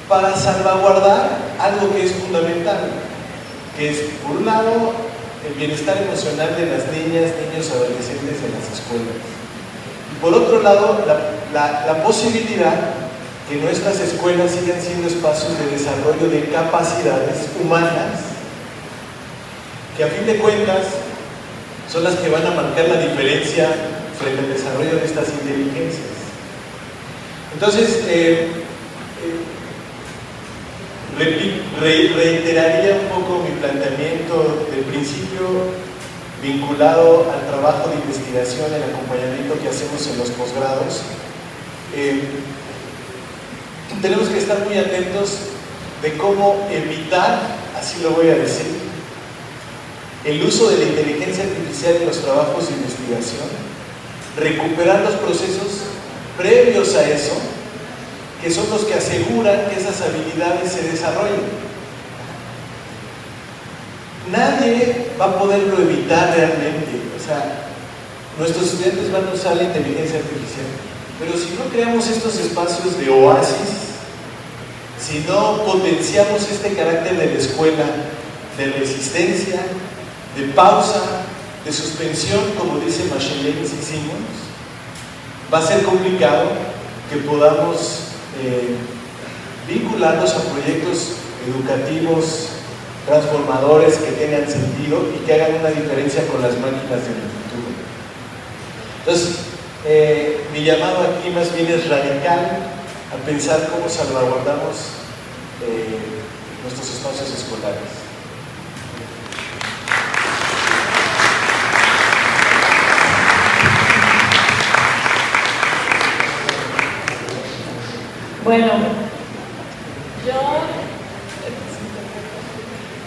para salvaguardar algo que es fundamental, que es, por un lado, el bienestar emocional de las niñas, niños, adolescentes en las escuelas, y por otro lado, la posibilidad que nuestras escuelas sigan siendo espacios de desarrollo de capacidades humanas, que a fin de cuentas son las que van a marcar la diferencia frente al desarrollo de estas inteligencias. Entonces, reiteraría un poco mi planteamiento del principio vinculado al trabajo de investigación, el acompañamiento que hacemos en los posgrados. Tenemos que estar muy atentos de cómo evitar, así lo voy a decir, el uso de la inteligencia artificial en los trabajos de investigación, recuperar los procesos previos a eso, que son los que aseguran que esas habilidades se desarrollen. nadie va a poderlo evitar realmente. O sea, nuestros estudiantes van a usar la inteligencia artificial, pero si no creamos estos espacios de oasis, si no potenciamos este carácter de la escuela, de resistencia, de pausa, de suspensión, como dice Machelet y Simmons, va a ser complicado que podamos vincularnos a proyectos educativos transformadores que tengan sentido y que hagan una diferencia con las máquinas del futuro. Entonces, mi llamado aquí más bien es radical a pensar cómo salvaguardamos nuestros espacios escolares. Bueno,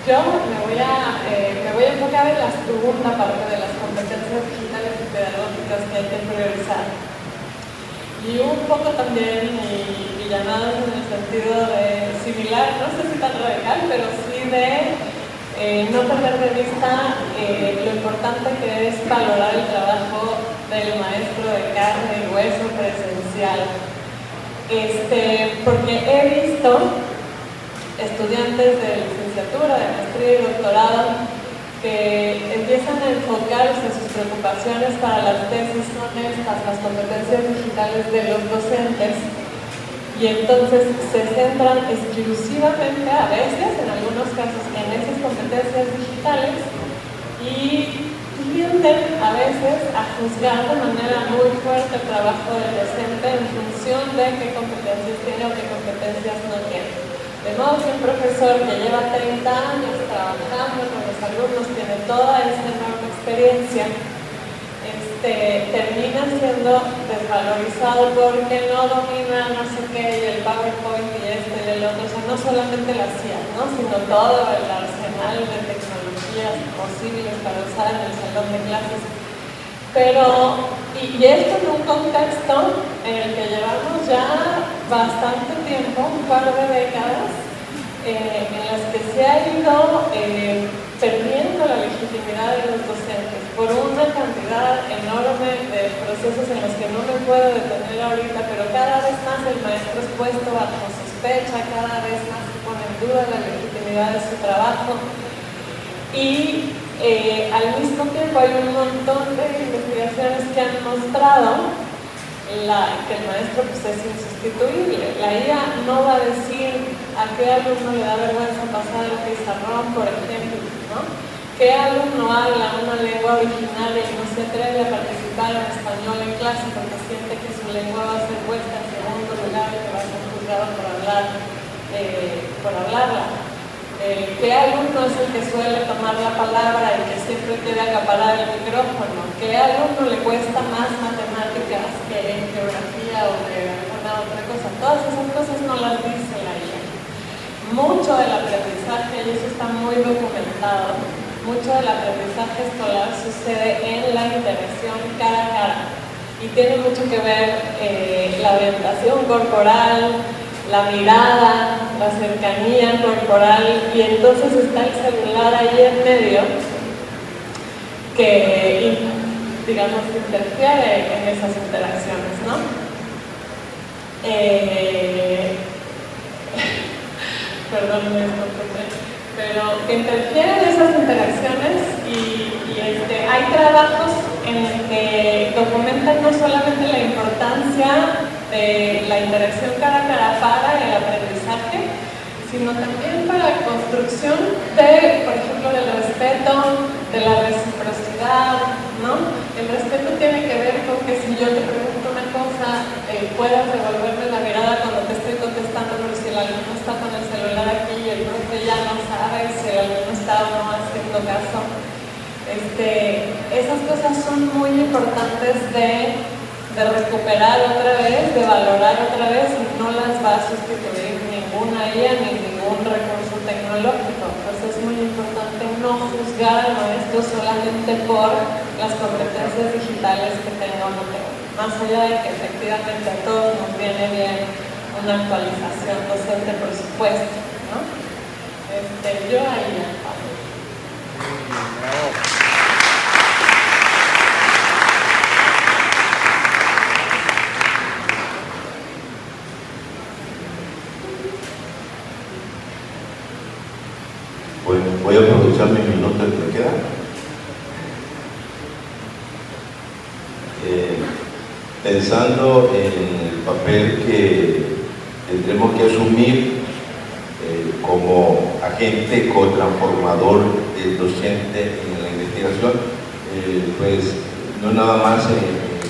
yo me voy a enfocar en la segunda parte de las competencias digitales y pedagógicas que hay que priorizar. Y un poco también mi llamado en el sentido de similar, no sé si tan radical, pero sí de no perder de vista lo importante que es valorar el trabajo del maestro de carne y hueso presencial. Porque he visto estudiantes de licenciatura, de maestría y doctorado que empiezan a enfocarse sus preocupaciones para las tesis son estas, las competencias digitales de los docentes, y entonces se centran exclusivamente, a veces, en algunos casos, en esas competencias digitales y tienden a veces a juzgar de manera muy fuerte el trabajo del docente en función de qué competencias tiene o qué competencias no tiene. De modo que un profesor que lleva 30 años trabajando con los alumnos, tiene toda esta enorme experiencia, termina siendo desvalorizado porque no domina no sé qué, y el PowerPoint y y el otro. O sea, no solamente las IAs, ¿no? Sino todo el arsenal de tecnologías posibles para usar en el salón de clases. Pero, y esto en un contexto en el que llevamos ya bastante tiempo, un par de décadas, en las que se ha ido perdiendo la legitimidad de los docentes por una cantidad enorme de procesos en los que no me puedo detener ahorita, pero cada vez más el maestro es puesto bajo sospecha, cada vez más se pone en duda la legitimidad de su trabajo. Y al mismo tiempo hay un montón de investigaciones que han mostrado que el maestro pues, es insustituible. La IA no va a decir a qué alumno le da vergüenza pasar el pizarrón, por ejemplo, ¿no? ¿Qué alumno habla una lengua originaria y no se atreve a participar en español en clase porque siente que su lengua va a ser puesta en segundo lugar y que va a ser juzgado por hablarla? ¿Qué alumno es el que suele tomar la palabra y que siempre quiere acaparar el micrófono? ¿Qué alumno le cuesta más matemáticas que en geografía o de alguna otra cosa? Todas esas cosas no las dice la IA. Mucho del aprendizaje, y eso está muy documentado, mucho del aprendizaje escolar sucede en la interacción cara a cara. Y tiene mucho que ver la orientación corporal, la mirada, la cercanía corporal, y entonces está el celular ahí en medio que, digamos, interfiere en esas interacciones, ¿no? Perdónenme esto, pero que interfieren en esas interacciones y hay trabajos en los que documentan no solamente la importancia de la interacción cara a cara para el aprendizaje, sino también para la construcción de, por ejemplo, del respeto, de la reciprocidad, ¿no? El respeto tiene que ver con que si yo te pregunto una cosa, puedas devolverme la mirada cuando te estoy contestando, pero si el alumno está con el celular aquí y el profe ya no sabe si el alumno está o no haciendo caso. Esas cosas son muy importantes de recuperar otra vez, de valorar otra vez, y no las va a sustituir ninguna IA ni ningún recurso tecnológico. Entonces es muy importante no juzgar al maestro solamente por las competencias digitales que tenga o no tenga, más allá de que efectivamente a todos nos viene bien una actualización docente, por supuesto, ¿no? Yo ahí ya paso. Bueno, voy a aprovechar mis minutos que me quedan. Pensando en el papel que tendremos que asumir como agente co-transformador del docente en la investigación, pues no nada más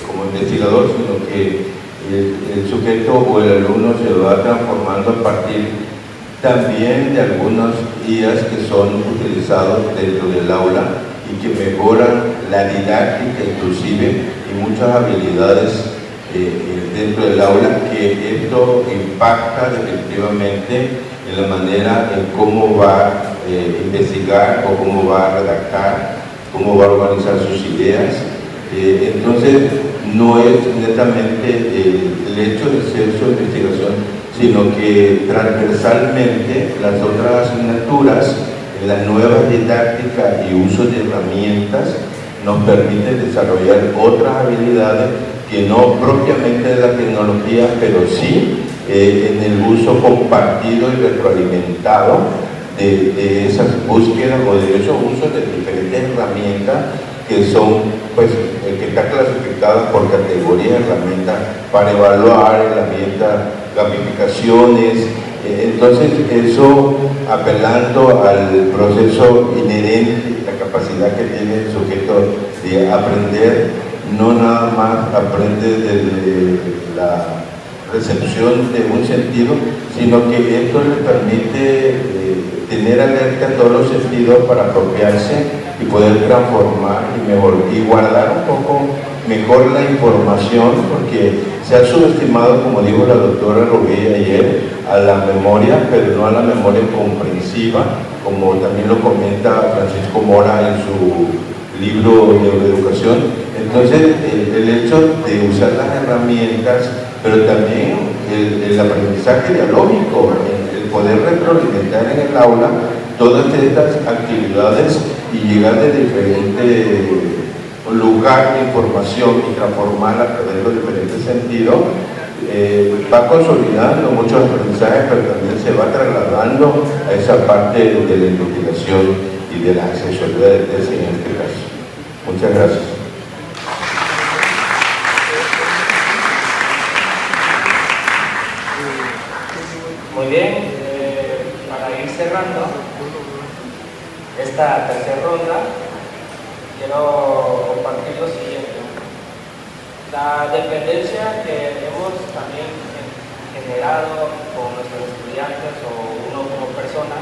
como investigador, sino que el sujeto o el alumno se va transformando a partir también de algunos guías que son utilizados dentro del aula y que mejoran la didáctica inclusive y muchas habilidades dentro del aula, que esto impacta definitivamente en la manera en cómo va a investigar o cómo va a redactar, cómo va a organizar sus ideas. Entonces no es netamente el hecho de hacer su investigación, sino que transversalmente las otras asignaturas, las nuevas didácticas y uso de herramientas nos permiten desarrollar otras habilidades que no propiamente de la tecnología, pero sí en el uso compartido y retroalimentado de esas búsquedas o de esos usos de diferentes herramientas que son, pues, que está clasificada por categoría de herramientas para evaluar, herramientas, gamificaciones. Entonces eso, apelando al proceso inherente, la capacidad que tiene el sujeto de aprender, no nada más aprende desde la recepción de un sentido, sino que esto le permite tener alerta en todos los sentidos para apropiarse y poder transformar y guardar un poco mejor la información, porque se ha subestimado, como dijo la doctora Rubí ayer, a la memoria, pero no a la memoria comprensiva, como también lo comenta Francisco Mora en su libro Neuroeducación. Entonces, el hecho de usar las herramientas, pero también el aprendizaje dialógico, el poder retroalimentar en el aula todas estas actividades y llegar de diferentes lugares de información y transformarla a través de los diferentes sentidos, va consolidando muchos aprendizajes, pero también se va trasladando a esa parte de la investigación y de la asesoría de tesis en este caso. Muchas gracias. Muy bien, para ir cerrando esta tercera ronda, quiero compartir lo siguiente. La dependencia que hemos también generado con nuestros estudiantes o uno como persona,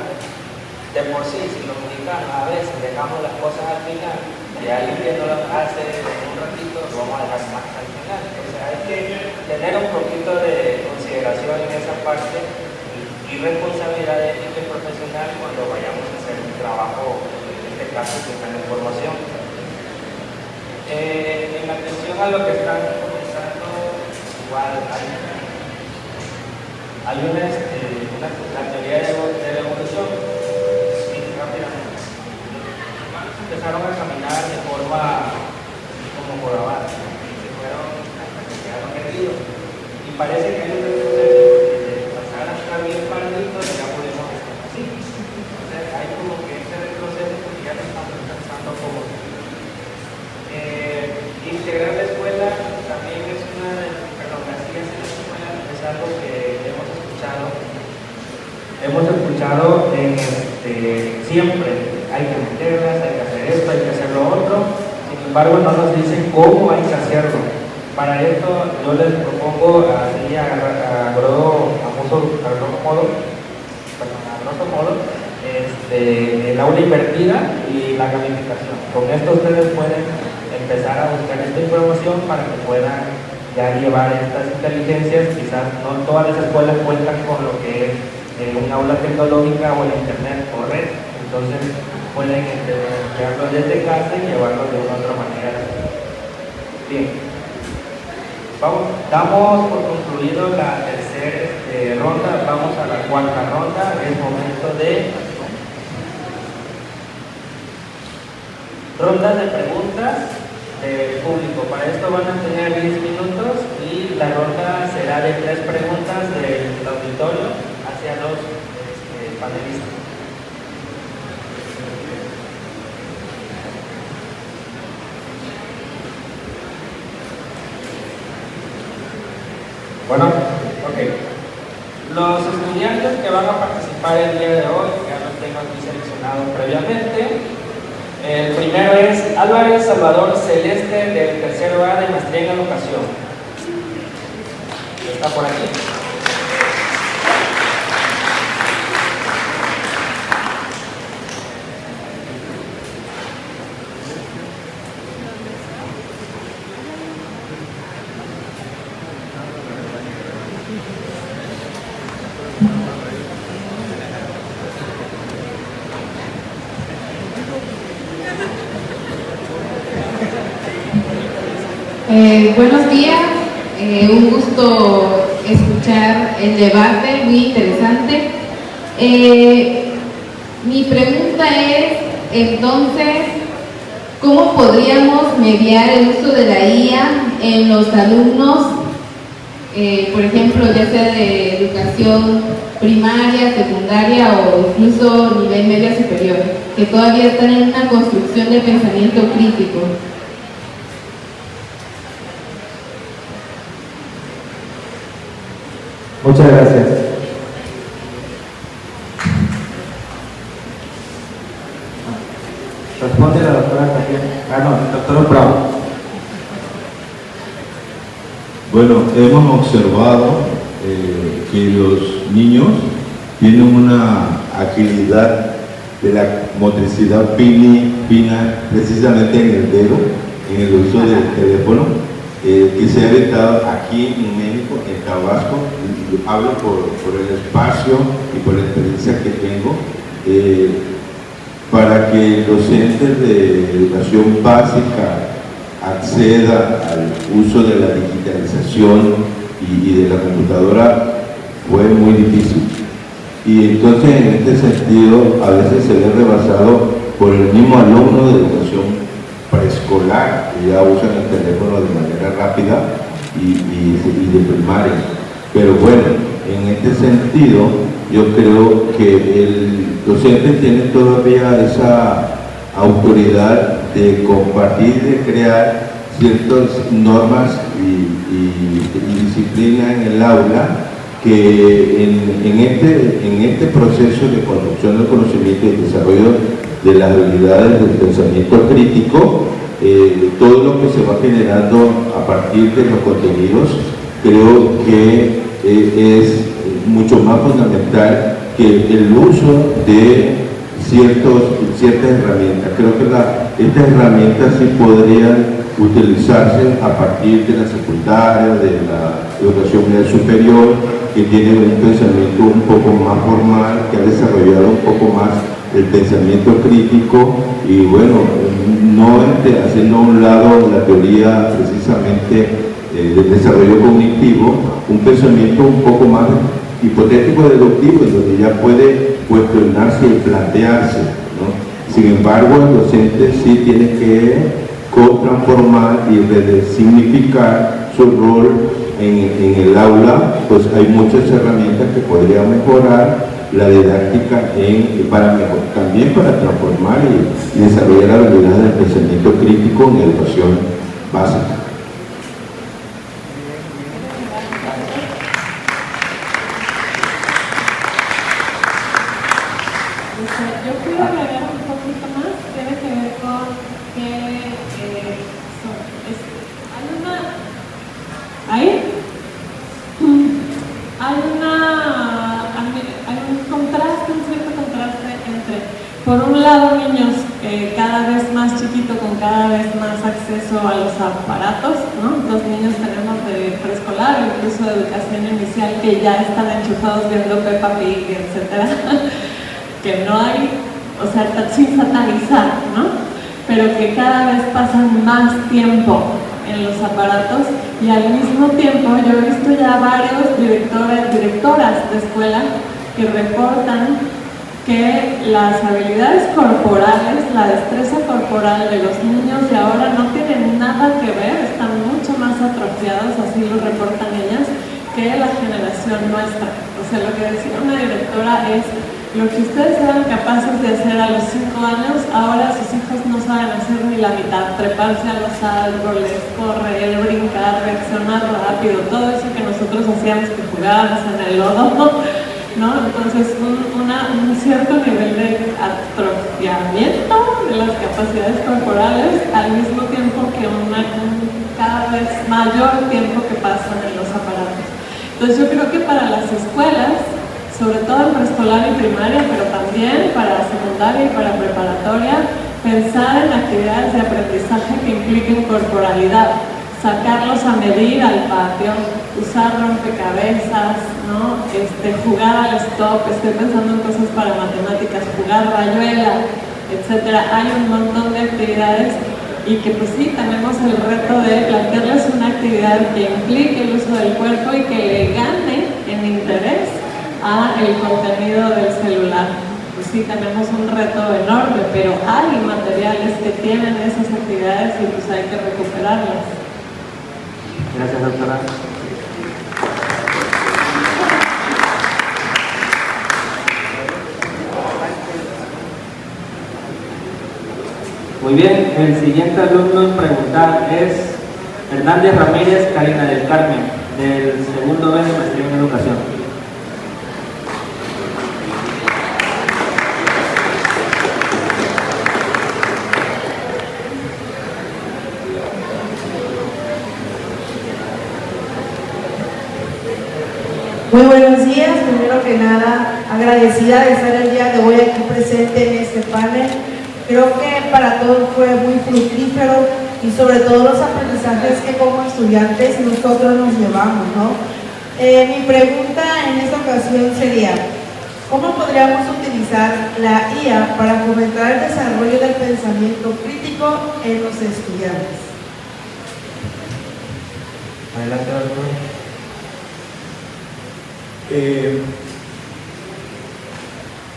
de por sí, si los mexicanos a veces dejamos las cosas al final, y alguien que no las hace en un ratito, lo vamos a dejar más al final. O sea, hay que tener un poquito de consideración en esa parte y responsabilidad ética y profesional cuando vayamos a hacer un trabajo, en este caso, de información. En atención a lo que están comenzando, igual hay la teoría de la evolución. Sí, rápidamente. Los humanos empezaron a caminar de forma como por abajo, se fueron hasta que quedaron perdidos. Y parece que hay un proceso de pasar a estar bien paraditos y ya podemos estar así. Entonces hay como que ese proceso porque ya no estamos pensando como integrar la escuela también es las guías en la escuela es algo que hemos escuchado siempre. Hay que meterlas, hay que hacer esto, hay que hacer lo otro. Sin embargo, no nos dicen cómo hay que hacerlo. Para esto yo les propongo así a grosso modo el aula invertida y la gamificación. Con esto ustedes pueden empezar a buscar esta información para que puedan ya llevar estas inteligencias. Quizás no todas las escuelas cuentan con lo que es un aula tecnológica o el internet o red, entonces pueden emplearlo desde casa y llevarlo de una otra manera. Bien, damos por concluido la tercera ronda, vamos a la cuarta ronda. Es momento de rondas de preguntas del público. Para esto van a tener 10 minutos y la ronda será de 3 preguntas del auditorio hacia los panelistas. Bueno, ok. Los estudiantes que van a participar el día de hoy, ya los tengo aquí seleccionados previamente. El primero es Álvarez Salvador Celeste, del tercero A de Maestría en Educación. Está por aquí. Buenos días, un gusto escuchar el debate, muy interesante. Mi pregunta es, entonces, ¿cómo podríamos mediar el uso de la IA en los alumnos, por ejemplo, ya sea de educación primaria, secundaria o incluso nivel media superior, que todavía están en una construcción de pensamiento crítico? Muchas gracias. Responde la doctora Tatiana. No, el doctor Bravo. Bueno, hemos observado que los niños tienen una agilidad de la motricidad fina precisamente en el dedo, en el uso del teléfono. Que se ha evitado aquí en México, en Tabasco. Hablo por el espacio y por la experiencia que tengo, para que el docente de educación básica acceda al uso de la digitalización y de la computadora fue muy difícil. Y entonces, en este sentido, a veces se ve rebasado por el mismo alumno de educación preescolar, que ya usan el teléfono de manera rápida y de primaria. Pero bueno, en este sentido, yo creo que el docente tiene todavía esa autoridad de compartir, de crear ciertas normas y disciplina en el aula, que en este proceso de construcción del conocimiento y desarrollo de las habilidades del pensamiento crítico, todo lo que se va generando a partir de los contenidos, creo que es mucho más fundamental que el uso de ciertas herramientas. Creo que estas herramientas sí podrían utilizarse a partir de la secundaria, de la educación media superior, que tiene un pensamiento un poco más formal, que ha desarrollado un poco más el pensamiento crítico y bueno, no haciendo a un lado la teoría precisamente del desarrollo cognitivo, un pensamiento un poco más hipotético deductivo, en donde ya puede cuestionarse y plantearse, ¿no? Sin embargo, el docente sí tiene que transformar y resignificar su rol en el aula, pues hay muchas herramientas que podrían mejorar la didáctica también para transformar y desarrollar la habilidad del pensamiento crítico en educación básica. Yo quiero agregar un poquito más, tiene que ver con que hay un cierto contraste entre, por un lado, niños cada vez más chiquitos con cada vez más acceso a los aparatos, ¿no? Los niños tenemos de preescolar, incluso de educación inicial, que ya están enchufados viendo Peppa Pig, etcétera, que no hay, o sea, sin satanizar, ¿no? Pero que cada vez pasan más tiempo en los aparatos y al mismo tiempo yo he visto ya varios directoras de escuela que reportan que las habilidades corporales, la destreza corporal de los niños de ahora no tienen nada que ver, están mucho más atrofiados, así lo reportan ellas, que la generación nuestra. O sea, lo que decía una directora es, lo que ustedes eran capaces de hacer a los 5 años, ahora sus hijos no saben hacer ni la mitad, treparse a los árboles, correr, brincar, reaccionar rápido, todo eso que nosotros hacíamos, que jugábamos en el lodo, ¿no? Entonces, un cierto nivel de atrofiamiento de las capacidades corporales, al mismo tiempo que un cada vez mayor tiempo que pasan en los aparatos. Entonces, yo creo que para las escuelas, sobre todo en preescolar y primaria, pero también para secundaria y para preparatoria, pensar en actividades de aprendizaje que impliquen corporalidad, sacarlos a medir al patio, usar rompecabezas, ¿no? Jugar al stop, estoy pensando en cosas para matemáticas, jugar rayuela, etc. Hay un montón de actividades y que pues sí, tenemos el reto de plantearles una actividad que implique el uso del cuerpo y que le gane en interés a el contenido del celular. Pues sí, tenemos un reto enorme, pero hay materiales que tienen esas actividades y pues hay que recuperarlas. Gracias, doctora. Muy bien, el siguiente alumno en preguntar es Hernández Ramírez Karina del Carmen, del segundo B de Maestría en Educación. Muy buenos días, primero que nada, agradecida de estar el día de hoy aquí presente en este panel. Creo que para todos fue muy fructífero y sobre todo los aprendizajes que como estudiantes nosotros nos llevamos, ¿no? Mi pregunta en esta ocasión sería, ¿cómo podríamos utilizar la IA para fomentar el desarrollo del pensamiento crítico en los estudiantes? Adelante, doctor.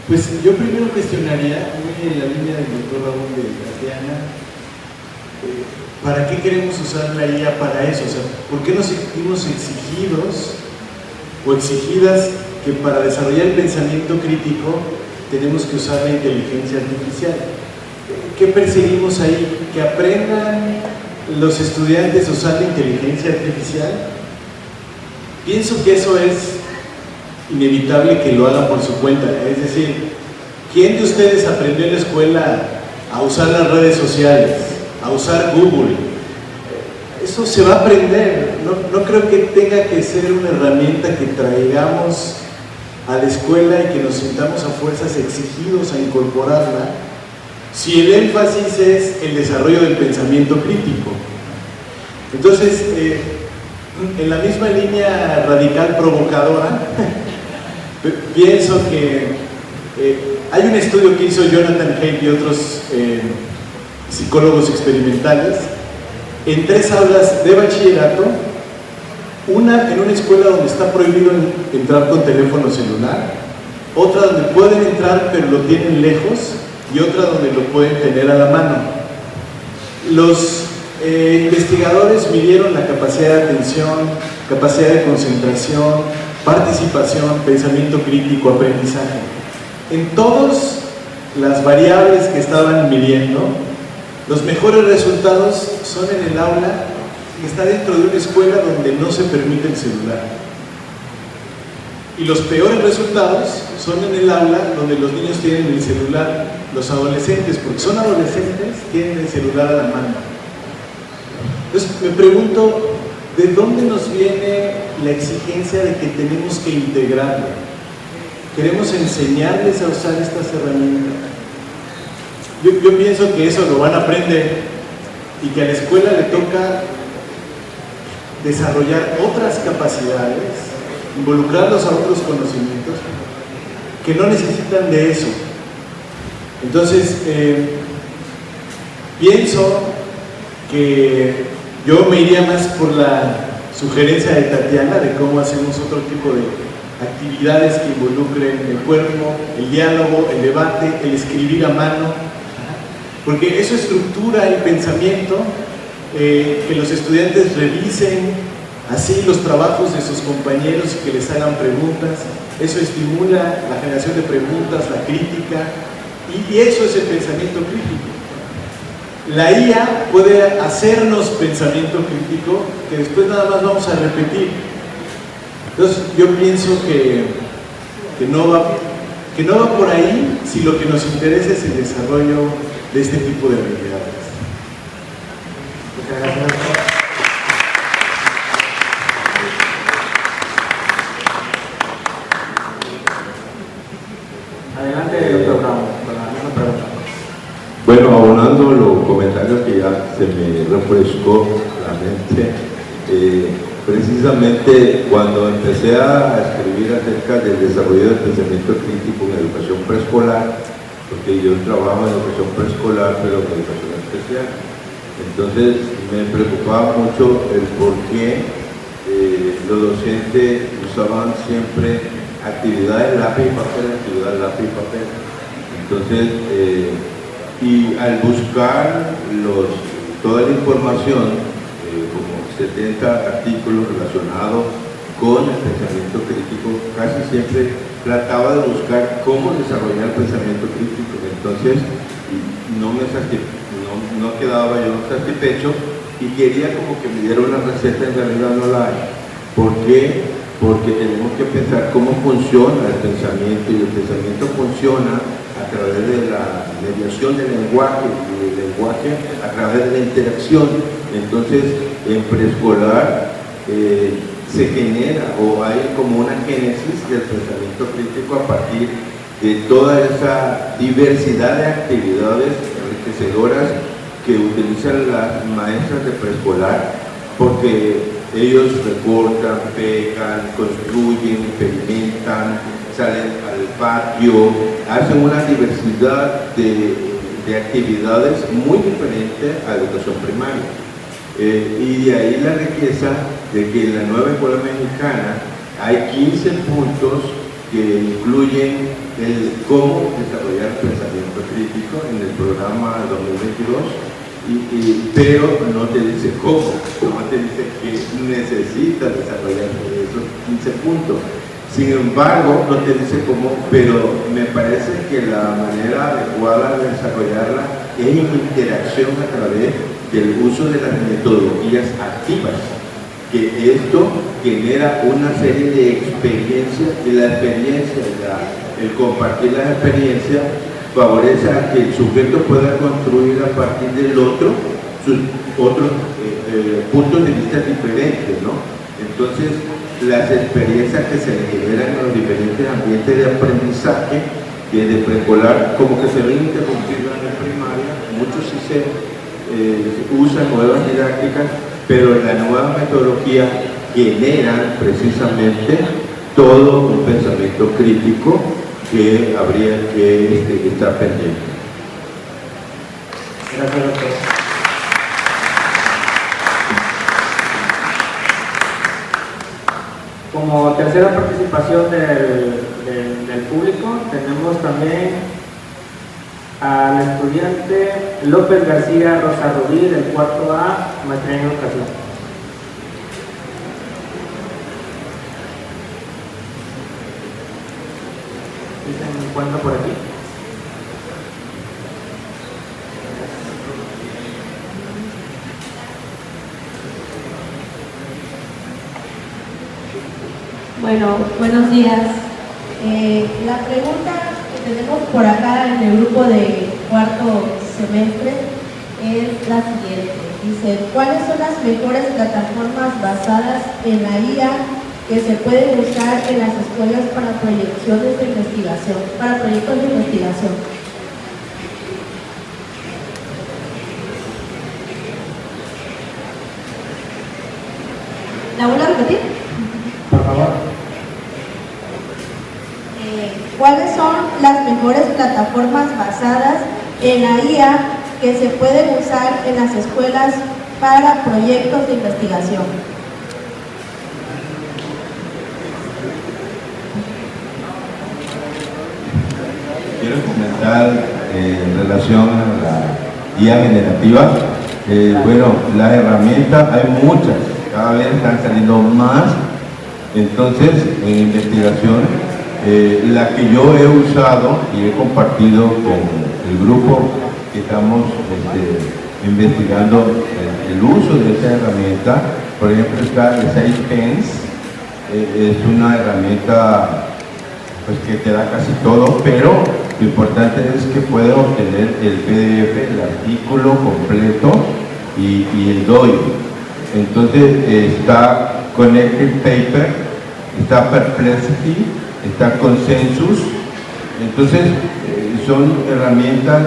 Pues yo primero cuestionaría, muy en la línea del doctor Raúl de Tatiana, ¿para qué queremos usar la IA para eso? O sea, ¿por qué nos sentimos exigidos o exigidas que para desarrollar el pensamiento crítico tenemos que usar la inteligencia artificial? ¿Qué perseguimos ahí? ¿Que aprendan los estudiantes a usar la inteligencia artificial? Pienso que eso es inevitable que lo hagan por su cuenta. Es decir, ¿quién de ustedes aprendió en la escuela a usar las redes sociales, a usar Google? Eso se va a aprender. No creo que tenga que ser una herramienta que traigamos a la escuela y que nos sintamos a fuerzas exigidos a incorporarla, si el énfasis es el desarrollo del pensamiento crítico. Entonces, en la misma línea radical provocadora, pienso que hay un estudio que hizo Jonathan Haidt y otros psicólogos experimentales en 3 aulas de bachillerato, una en una escuela donde está prohibido entrar con teléfono celular, otra donde pueden entrar pero lo tienen lejos y otra donde lo pueden tener a la mano. Los investigadores midieron la capacidad de atención, capacidad de concentración, participación, pensamiento crítico, aprendizaje. En todas las variables que estaban midiendo, los mejores resultados son en el aula que está dentro de una escuela donde no se permite el celular. Y los peores resultados son en el aula donde los niños tienen el celular, los adolescentes, porque son adolescentes, tienen el celular a la mano. Entonces me pregunto, ¿de dónde nos viene la exigencia de que tenemos que integrarlo? Queremos enseñarles a usar estas herramientas. Yo pienso que eso lo van a aprender y que a la escuela le toca desarrollar otras capacidades, involucrarlos a otros conocimientos que no necesitan de eso. Entonces, pienso que yo me iría más por la sugerencia de Tatiana de cómo hacemos otro tipo actividades que involucren el cuerpo, el diálogo, el debate, el escribir a mano, porque eso estructura el pensamiento, que los estudiantes revisen así los trabajos de sus compañeros y que les hagan preguntas. Eso estimula la generación de preguntas, la crítica, y eso es el pensamiento crítico. La IA puede hacernos pensamiento crítico que después nada más vamos a repetir. Entonces yo pienso que no va por ahí si lo que nos interesa es el desarrollo de este tipo de habilidades. Muchas gracias. Adelante, doctor Brown, con la misma pregunta. Bueno, abonando los comentarios que ya se me refrescó la mente, precisamente cuando empecé a escribir acerca del desarrollo del pensamiento crítico en educación preescolar, porque yo trabajo en educación preescolar, pero en educación especial, entonces me preocupaba mucho el por qué los docentes usaban siempre actividades lápiz y papel, Entonces, y al buscar toda la información, como 70 artículos relacionados con el pensamiento crítico, casi siempre trataba de buscar cómo desarrollar el pensamiento crítico. Entonces, no quedaba yo satisfecho y quería como que me diera una receta, en realidad no la hay. ¿Por qué? Porque tenemos que pensar cómo funciona el pensamiento, y el pensamiento funciona a través de la mediación del lenguaje, y el lenguaje a través de la interacción. Entonces, en preescolar se genera o hay como una génesis del pensamiento crítico a partir de toda esa diversidad de actividades enriquecedoras que utilizan las maestras de preescolar, porque ellos recortan, pegan, construyen, experimentan, salen al patio, hacen una diversidad de actividades muy diferentes a la educación primaria. Y de ahí la riqueza de que en la nueva escuela mexicana hay 15 puntos que incluyen el cómo desarrollar el pensamiento crítico en el programa 2022. Pero no te dice cómo, no te dice que necesitas desarrollar esos 15 puntos. Sin embargo, no te dice cómo, pero me parece que la manera adecuada de desarrollarla es en interacción a través del uso de las metodologías activas, que esto genera una serie de experiencias, y la experiencia, el compartir las experiencias, favorece a que el sujeto pueda construir a partir del otro sus otros puntos de vista diferentes, ¿no? Entonces, las experiencias que se generan en los diferentes ambientes de aprendizaje desde preescolar, como que se ven interrumpidos en la primaria, muchos sí se usan nuevas didácticas, pero la nueva metodología generan precisamente todo un pensamiento crítico que habría que estar pendiente. Gracias, doctor. Como tercera participación del público, tenemos también al estudiante López García Rosa Rubí, del cuarto A, maestría en educación. ¿Se encuentra por aquí? Bueno, buenos días. La pregunta que tenemos por acá en el grupo de cuarto semestre es la siguiente. Dice, ¿cuáles son las mejores plataformas basadas en la IA que se pueden usar en las escuelas para proyectos de investigación? ¿La vuelvo a repetir? Por favor. ¿Cuáles son las mejores plataformas basadas en la IA que se pueden usar en las escuelas para proyectos de investigación? comentar en relación a la IA generativa. Bueno, las herramientas hay muchas, cada vez están saliendo más. Entonces, en investigación, la que yo he usado y he compartido con el grupo que estamos investigando el uso de esa herramienta, por ejemplo, está el Sage Pens, es una herramienta pues, que te da casi todo, pero lo importante es que puedes obtener el PDF, el artículo completo y el DOI. Entonces está Connected Paper, está Perplexity, está Consensus. Entonces son herramientas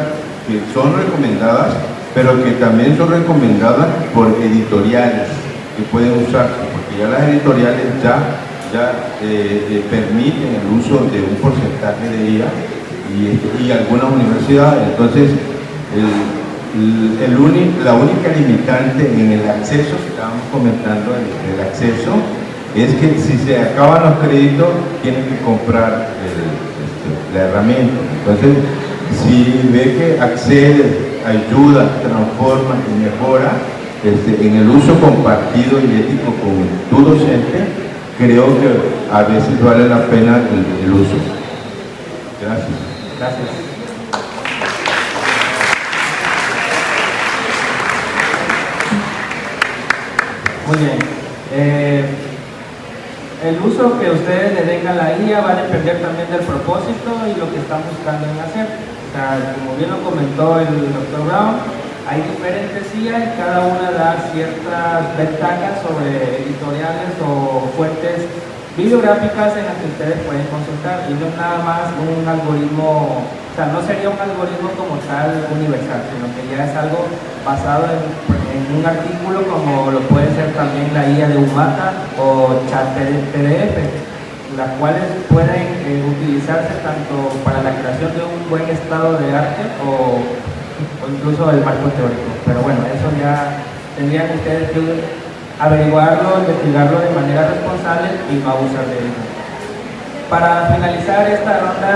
que son recomendadas, pero que también son recomendadas por editoriales que pueden usarse, porque ya las editoriales ya permiten el uso de un porcentaje de IA y algunas universidades. Entonces la única limitante en el acceso, que estábamos comentando, el acceso, es que si se acaban los créditos tienen que comprar la herramienta. Entonces, si ve que accede, ayuda, transforma y mejora en el uso compartido y ético con tu docente, creo que a veces vale la pena el uso. Gracias. Gracias. Muy bien. El uso que ustedes le den a la IA va a depender también del propósito y lo que están buscando en hacer. O sea, como bien lo comentó el Dr. Brown, hay diferentes IA y cada una da ciertas ventajas sobre editoriales o fuentes bibliográficas en las que ustedes pueden consultar, y no es nada más un algoritmo, o sea, no sería un algoritmo como tal universal, sino que ya es algo basado en un artículo, como lo puede ser también la IA de Umata o ChatPDF, las cuales pueden utilizarse tanto para la creación de un buen estado de arte o incluso el marco teórico. Pero bueno, eso ya tendrían ustedes que averiguarlo, investigarlo de manera responsable y no abusar de ello. Para finalizar esta ronda